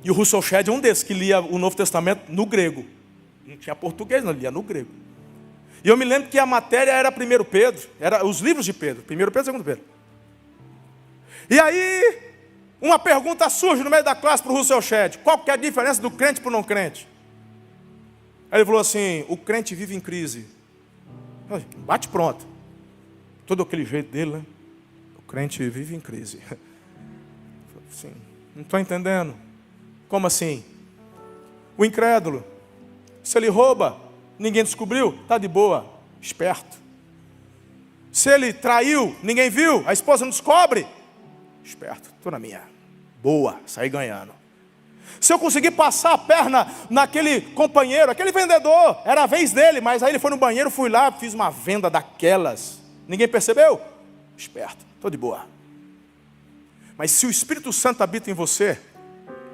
E o Russell Shedd é um desses que lia o Novo Testamento no grego. Não tinha português, não, lia no grego. E eu me lembro que a matéria era 1 Pedro, era os livros de Pedro, 1 Pedro e 2 Pedro. E aí uma pergunta surge no meio da classe para o Russell Shedd: qual que é a diferença do crente para o não crente? Aí ele falou assim: o crente vive em crise. Bate pronto. Todo aquele jeito dele, né? O crente vive em crise. Assim, não estou entendendo. Como assim? O incrédulo, se ele rouba, ninguém descobriu, está de boa, esperto. Se ele traiu, ninguém viu, a esposa não descobre, esperto, estou na minha, boa, saí ganhando. Se eu conseguir passar a perna naquele companheiro, aquele vendedor, era a vez dele, mas aí ele foi no banheiro, fui lá, fiz uma venda daquelas, ninguém percebeu, esperto, estou de boa. Mas se o Espírito Santo habita em você,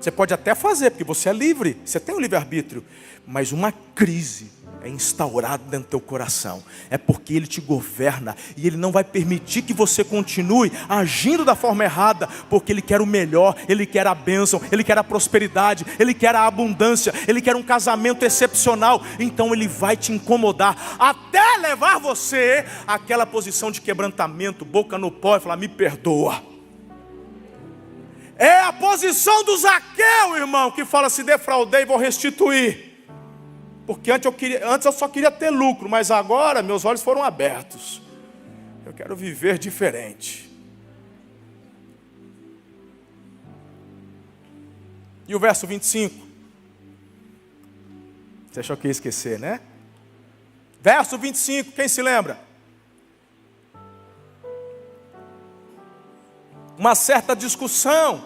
você pode até fazer, porque você é livre, você tem o livre-arbítrio, mas uma crise é instaurado dentro do teu coração. É porque Ele te governa. E Ele não vai permitir que você continue agindo da forma errada. Porque Ele quer o melhor, Ele quer a bênção, Ele quer a prosperidade, Ele quer a abundância, Ele quer um casamento excepcional. Então Ele vai te incomodar até levar você àquela posição de quebrantamento, boca no pó, e falar: me perdoa. É a posição do Zaqueu, irmão, que fala: se defraudei, vou restituir. Porque antes eu só queria ter lucro, mas agora meus olhos foram abertos. Eu quero viver diferente. E o verso 25? Você achou que ia esquecer, né? Verso 25, quem se lembra? Uma certa discussão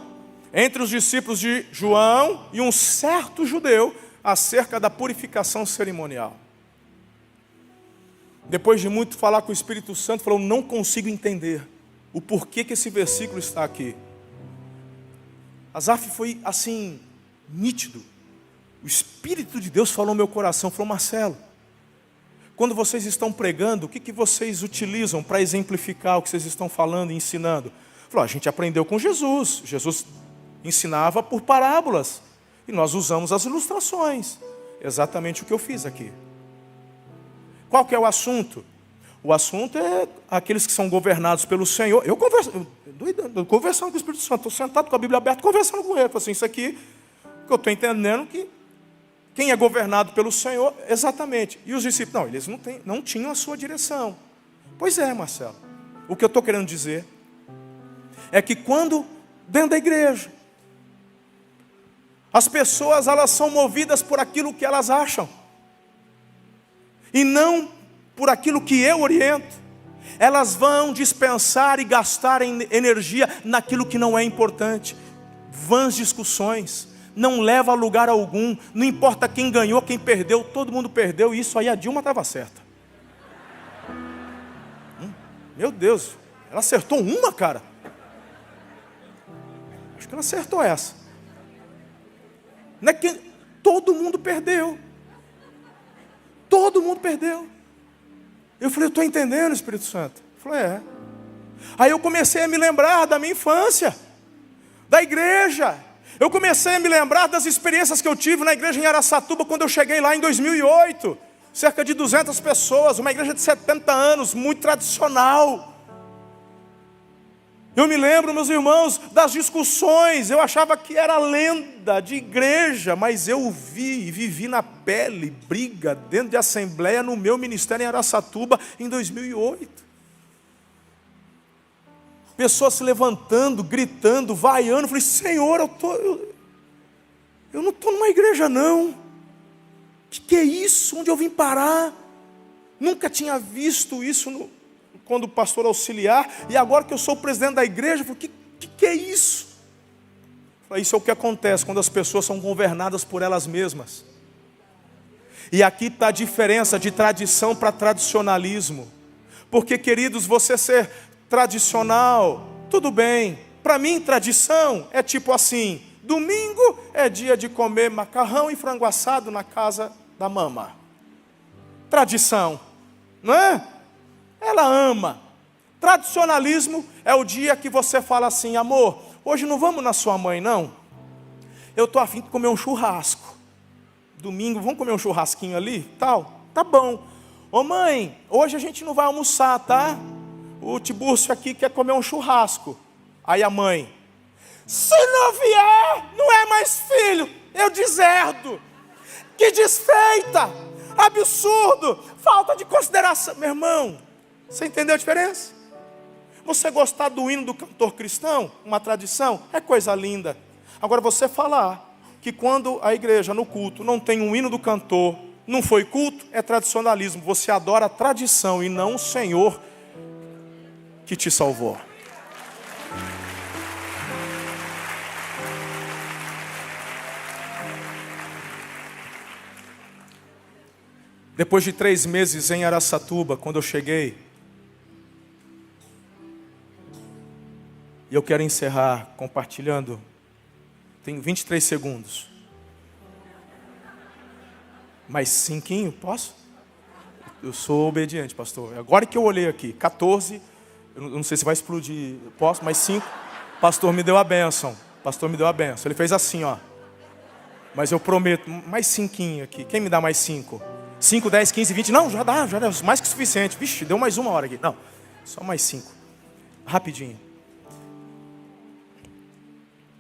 entre os discípulos de João e um certo judeu acerca da purificação cerimonial. Depois de muito falar com o Espírito Santo, falou: não consigo entender o porquê que esse versículo está aqui. Asaf foi assim, nítido. O Espírito de Deus falou no meu coração, falou: Marcelo, quando vocês estão pregando, o que vocês utilizam para exemplificar o que vocês estão falando e ensinando? Falou: a gente aprendeu com Jesus. Jesus ensinava por parábolas. E nós usamos as ilustrações. Exatamente o que eu fiz aqui. Qual que é o assunto? O assunto é aqueles que são governados pelo Senhor. Eu conversando com o Espírito Santo, estou sentado com a Bíblia aberta, conversando com ele. Falei assim: isso aqui, que eu estou entendendo que quem é governado pelo Senhor, exatamente. E os discípulos, não, eles não tinham a sua direção. Pois é, Marcelo. O que eu estou querendo dizer é que quando, dentro da igreja, as pessoas, elas são movidas por aquilo que elas acham, e não por aquilo que eu oriento. Elas vão dispensar e gastar energia naquilo que não é importante. Vãs discussões, não leva a lugar algum. Não importa quem ganhou, quem perdeu, todo mundo perdeu. E isso aí a Dilma estava certa. Meu Deus, ela acertou uma, cara. Acho que ela acertou essa. Não é que todo mundo perdeu. Todo mundo perdeu. Eu falei: eu estou entendendo, Espírito Santo. Eu falei: é. Aí eu comecei a me lembrar da minha infância, da igreja. Eu comecei a me lembrar das experiências que eu tive na igreja em Araçatuba, quando eu cheguei lá em 2008. Cerca de 200 pessoas, uma igreja de 70 anos, muito tradicional. Eu me lembro, meus irmãos, das discussões. Eu achava que era lenda de igreja, mas eu vi e vivi na pele briga dentro de assembleia no meu ministério em Araçatuba em 2008. Pessoas se levantando, gritando, vaiando. Eu falei: Senhor, eu não estou numa igreja não. Que é isso? Onde eu vim parar? Nunca tinha visto isso quando pastor auxiliar, e agora que eu sou o presidente da igreja, eu falei: que é isso? Eu falei: isso é o que acontece quando as pessoas são governadas por elas mesmas. E aqui está a diferença de tradição para tradicionalismo. Porque, queridos, você ser tradicional, tudo bem. Para mim, tradição é tipo assim: domingo é dia de comer macarrão e frango assado na casa da mama. Tradição, não é? Ela ama. Tradicionalismo é o dia que você fala assim: amor, hoje não vamos na sua mãe não? Eu estou a fim de comer um churrasco. Domingo, vamos comer um churrasquinho ali? Tal? Tá bom. Ô mãe, hoje a gente não vai almoçar, tá? O Tibúrcio aqui quer comer um churrasco. Aí a mãe: se não vier, não é mais filho, eu deserdo. Que desfeita, absurdo, falta de consideração. Meu irmão, você entendeu a diferença? Você gostar do hino do cantor cristão, uma tradição, é coisa linda. Agora você falar que quando a igreja no culto não tem um hino do cantor, não foi culto, é tradicionalismo. Você adora a tradição e não o Senhor que te salvou. Depois de 3 meses em Araçatuba, quando eu cheguei, e eu quero encerrar compartilhando, tenho 23 segundos. Mais 5, posso? Eu sou obediente, pastor. Agora que eu olhei aqui, 14, eu não sei se vai explodir, posso, mas 5. Pastor me deu a bênção. Pastor me deu a bênção. Ele fez assim, ó. Mas eu prometo, mais 5 aqui. Quem me dá mais 5? 5, 10, 15, 20. Não, já dá, mais que suficiente. Vixe, deu mais 1 hora aqui. Não, só mais 5. Rapidinho.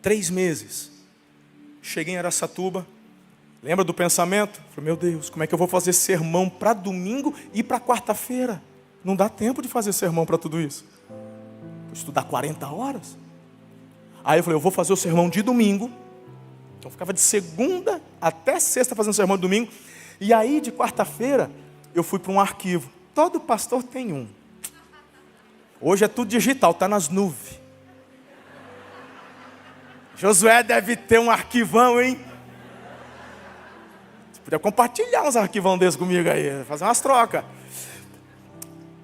3 meses. Cheguei em Araçatuba. Lembra do pensamento? Falei, meu Deus, como é que eu vou fazer sermão para domingo e para quarta-feira? Não dá tempo de fazer sermão para tudo isso. Vou estudar 40 horas. Aí eu falei, eu vou fazer o sermão de domingo. Então ficava de segunda até sexta fazendo sermão de domingo. E aí de quarta-feira eu fui para um arquivo. Todo pastor tem um. Hoje é tudo digital, está nas nuvens. Josué deve ter um arquivão, hein? Você podia compartilhar uns arquivão desses comigo aí, fazer umas trocas.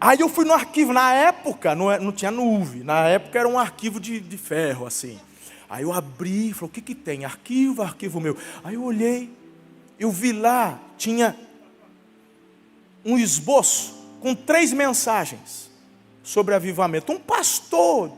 Aí eu fui no arquivo, na época não tinha nuvem, na época era um arquivo de ferro, assim. Aí eu abri, falei, o que tem? Arquivo meu. Aí eu olhei, eu vi lá, tinha um esboço com 3 mensagens sobre avivamento. Um pastor,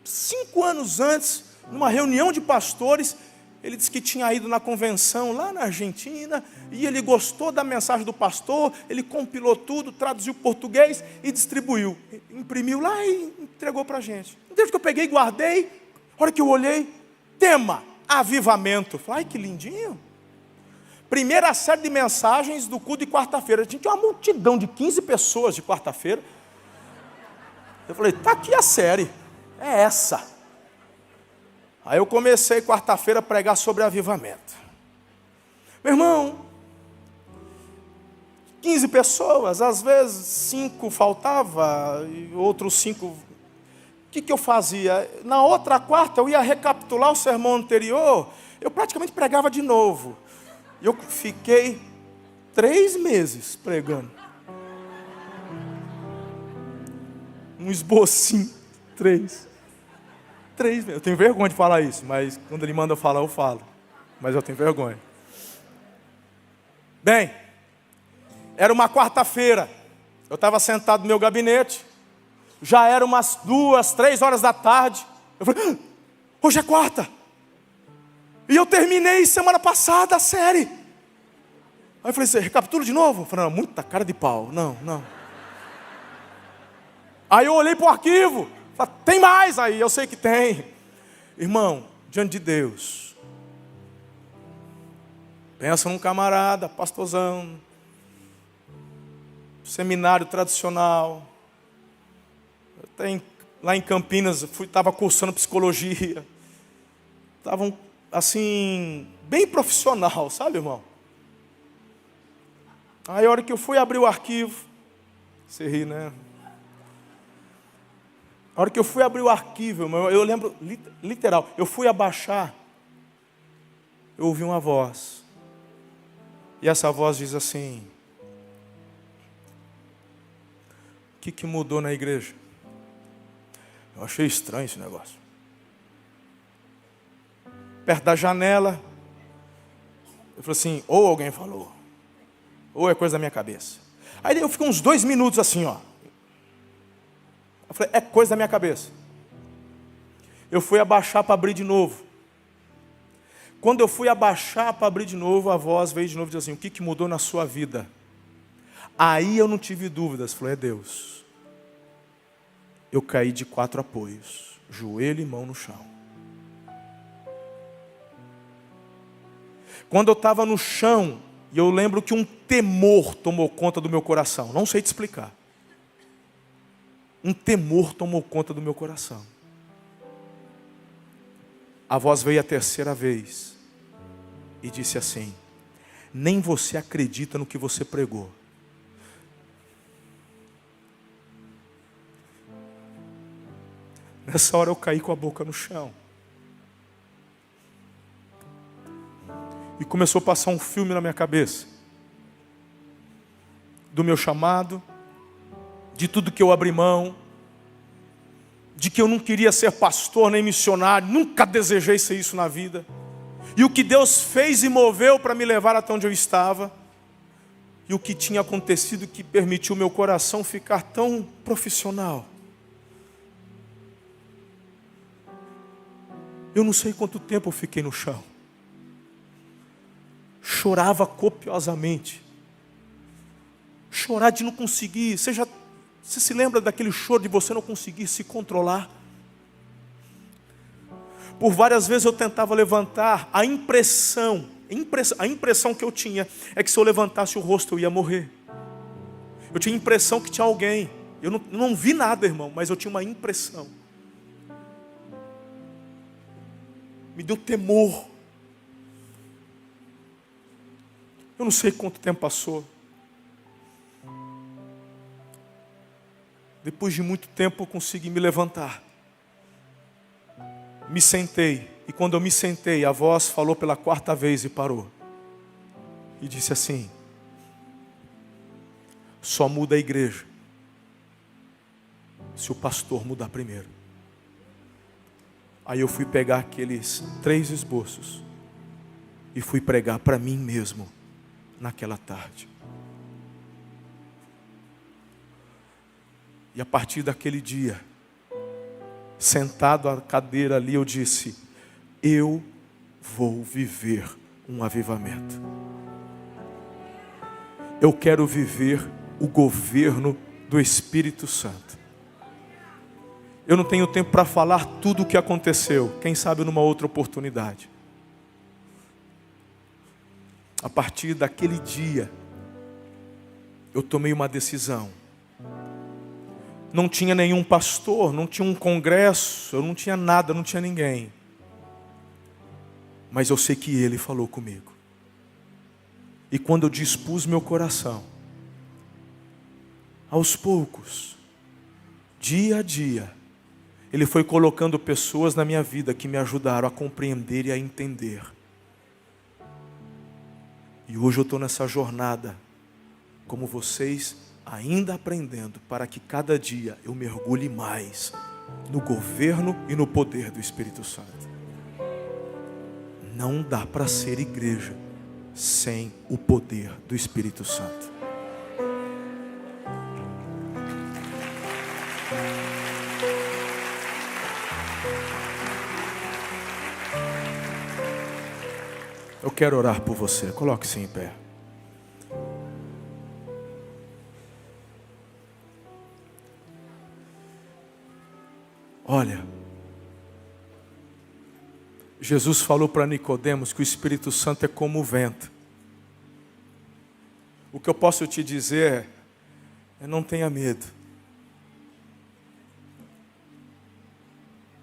5 anos antes, numa reunião de pastores, ele disse que tinha ido na convenção lá na Argentina, e ele gostou da mensagem do pastor, ele compilou tudo, traduziu português e distribuiu. Imprimiu lá e entregou para a gente. Desde que eu peguei e guardei, a hora que eu olhei, tema, avivamento. Falei, ai que lindinho. Primeira série de mensagens do culto de quarta-feira. Tinha uma multidão de 15 pessoas de quarta-feira. Eu falei, tá aqui a série, é essa. Aí eu comecei quarta-feira a pregar sobre avivamento. Meu irmão, 15 pessoas, às vezes 5 faltava, e outros 5... O que eu fazia? Na outra quarta eu ia recapitular o sermão anterior, eu praticamente pregava de novo. E eu fiquei 3 meses pregando. Um esbocinho, 3 meses. Eu tenho vergonha de falar isso, mas quando ele manda eu falar, eu falo. Mas eu tenho vergonha. Bem, era uma quarta-feira. Eu estava sentado no meu gabinete. Já era umas 2, 3 horas da tarde. Eu falei, hoje é quarta. E eu terminei semana passada a série. Aí eu falei, você recapitula de novo? Eu falei, não, muita cara de pau. Não. Aí eu olhei para o arquivo. Falei, tem mais aí, eu sei que tem. Irmão, diante de Deus. Pensa num camarada, pastorzão. Seminário tradicional. Lá em Campinas, estava cursando psicologia. Estavam, assim, bem profissional, sabe, irmão? Aí a hora que eu fui abrir o arquivo, você ri, né? A hora que eu fui abrir o arquivo, irmão, eu lembro, literal, eu fui abaixar, eu ouvi uma voz. E essa voz diz assim, o que mudou na igreja? Eu achei estranho esse negócio. Perto da janela, eu falei assim, ou alguém falou, ou é coisa da minha cabeça. Aí eu fiquei uns 2 minutos assim, ó. Eu falei, é coisa da minha cabeça. Eu fui abaixar para abrir de novo. Quando eu fui abaixar para abrir de novo, a voz veio de novo e disse assim, o que mudou na sua vida? Aí eu não tive dúvidas, falei, é Deus. Eu caí de 4 apoios, joelho e mão no chão. Quando eu estava no chão, e eu lembro que um temor tomou conta do meu coração, não sei te explicar. Um temor tomou conta do meu coração. A voz veio a 3ª vez e disse assim, nem você acredita no que você pregou. Nessa hora eu caí com a boca no chão. E começou a passar um filme na minha cabeça. Do meu chamado, de tudo que eu abri mão, de que eu não queria ser pastor nem missionário, nunca desejei ser isso na vida. E o que Deus fez e moveu para me levar até onde eu estava. e o que tinha acontecido que permitiu meu coração ficar tão profissional. Eu não sei quanto tempo eu fiquei no chão. Chorava copiosamente. Chorar de não conseguir. Você se lembra daquele choro de você não conseguir se controlar? Por várias vezes eu tentava levantar. A impressão que eu tinha é que se eu levantasse o rosto eu ia morrer. Eu tinha a impressão que tinha alguém. Eu não vi nada, irmão, mas eu tinha uma impressão. Me deu temor. Eu não sei quanto tempo passou. Depois de muito tempo eu consegui me levantar. Me sentei. E quando eu me sentei, a voz falou pela 4ª vez e parou. E disse assim: só muda a igreja se o pastor mudar primeiro. Aí eu fui pegar aqueles 3 esboços e fui pregar para mim mesmo naquela tarde. E a partir daquele dia, sentado à cadeira ali, eu disse: eu vou viver um avivamento. Eu quero viver o governo do Espírito Santo. Eu não tenho tempo para falar tudo o que aconteceu. Quem sabe numa outra oportunidade. A partir daquele dia, eu tomei uma decisão. Não tinha nenhum pastor, não tinha um congresso, eu não tinha nada, não tinha ninguém. Mas eu sei que Ele falou comigo. E quando eu dispus meu coração, aos poucos, dia a dia, Ele foi colocando pessoas na minha vida que me ajudaram a compreender e a entender. E hoje eu estou nessa jornada, como vocês, ainda aprendendo, para que cada dia eu mergulhe mais no governo e no poder do Espírito Santo. Não dá para ser igreja sem o poder do Espírito Santo. Eu quero orar por você. Coloque-se em pé. Olha, Jesus falou para Nicodemos que o Espírito Santo é como o vento. O que eu posso te dizer é: não tenha medo.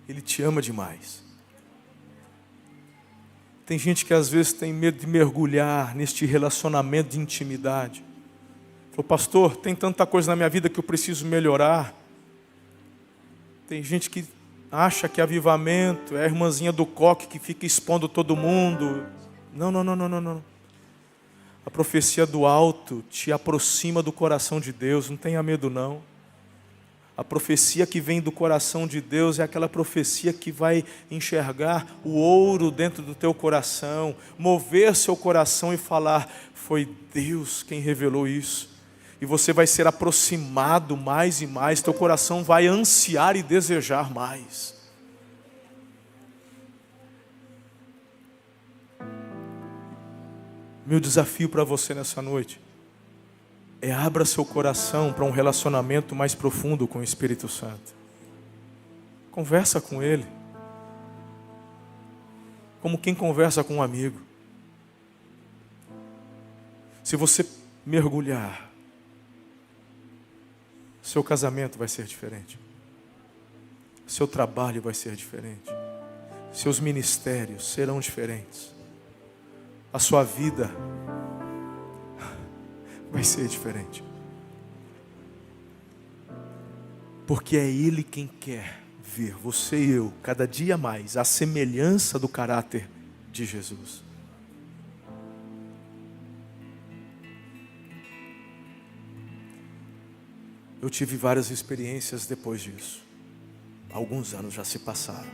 Ele te ama demais. Tem gente que às vezes tem medo de mergulhar neste relacionamento de intimidade. Falou: pastor, tem tanta coisa na minha vida que eu preciso melhorar. Tem gente que acha que avivamento é a irmãzinha do coque que fica expondo todo mundo. Não. A profecia do alto te aproxima do coração de Deus, não tenha medo não. A profecia que vem do coração de Deus é aquela profecia que vai enxergar o ouro dentro do teu coração, mover seu coração e falar: foi Deus quem revelou isso. E você vai ser aproximado mais e mais, teu coração vai ansiar e desejar mais. Meu desafio para você nessa noite é: abra seu coração para um relacionamento mais profundo com o Espírito Santo. Conversa com Ele, como quem conversa com um amigo. Se você mergulhar, seu casamento vai ser diferente. Seu trabalho vai ser diferente. Seus ministérios serão diferentes. A sua vida vai ser diferente. Porque é Ele quem quer ver você e eu, cada dia mais, a semelhança do caráter de Jesus. Eu tive várias experiências depois disso. Alguns anos já se passaram.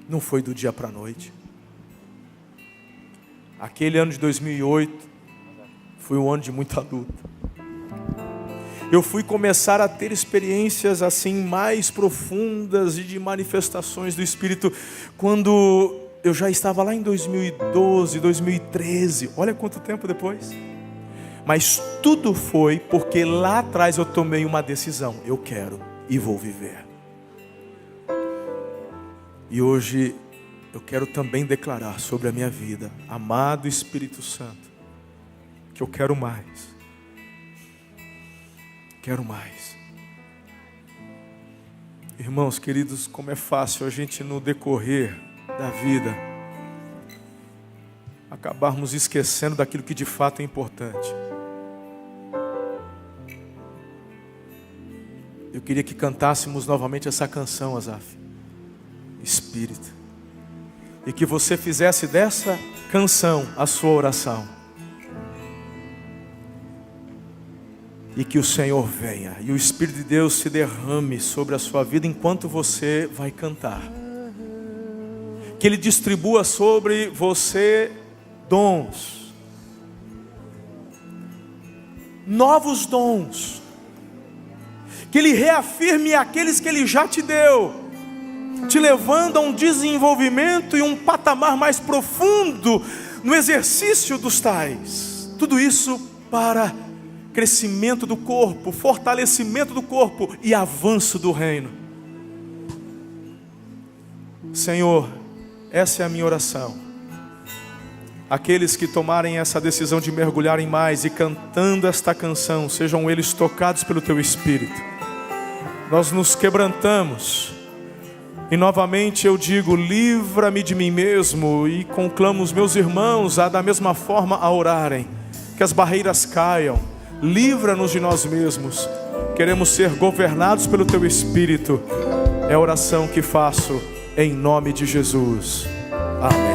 Não foi do dia para a noite. Aquele ano de 2008 foi um ano de muita luta. Eu fui começar a ter experiências assim mais profundas e de manifestações do Espírito quando eu já estava lá em 2012, 2013. Olha quanto tempo depois. Mas tudo foi porque lá atrás eu tomei uma decisão. Eu quero e vou viver. E hoje eu quero também declarar sobre a minha vida, amado Espírito Santo, que eu quero mais. Quero mais. Irmãos queridos, como é fácil a gente no decorrer da vida acabarmos esquecendo daquilo que de fato é importante. Eu queria que cantássemos novamente essa canção, Asaf, Espírito, e que você fizesse dessa canção a sua oração. E que o Senhor venha e o Espírito de Deus se derrame sobre a sua vida enquanto você vai cantar. Que Ele distribua sobre você dons, novos dons. Que Ele reafirme aqueles que Ele já te deu, te levando a um desenvolvimento e um patamar mais profundo no exercício dos tais. Tudo isso para crescimento do corpo, fortalecimento do corpo e avanço do reino. Senhor, essa é a minha oração. Aqueles que tomarem essa decisão de mergulharem mais e cantando esta canção, sejam eles tocados pelo Teu Espírito. Nós nos quebrantamos e novamente eu digo, livra-me de mim mesmo, e conclamo os meus irmãos a da mesma forma a orarem, que as barreiras caiam. Livra-nos de nós mesmos. Queremos ser governados pelo Teu Espírito. É a oração que faço em nome de Jesus. Amém.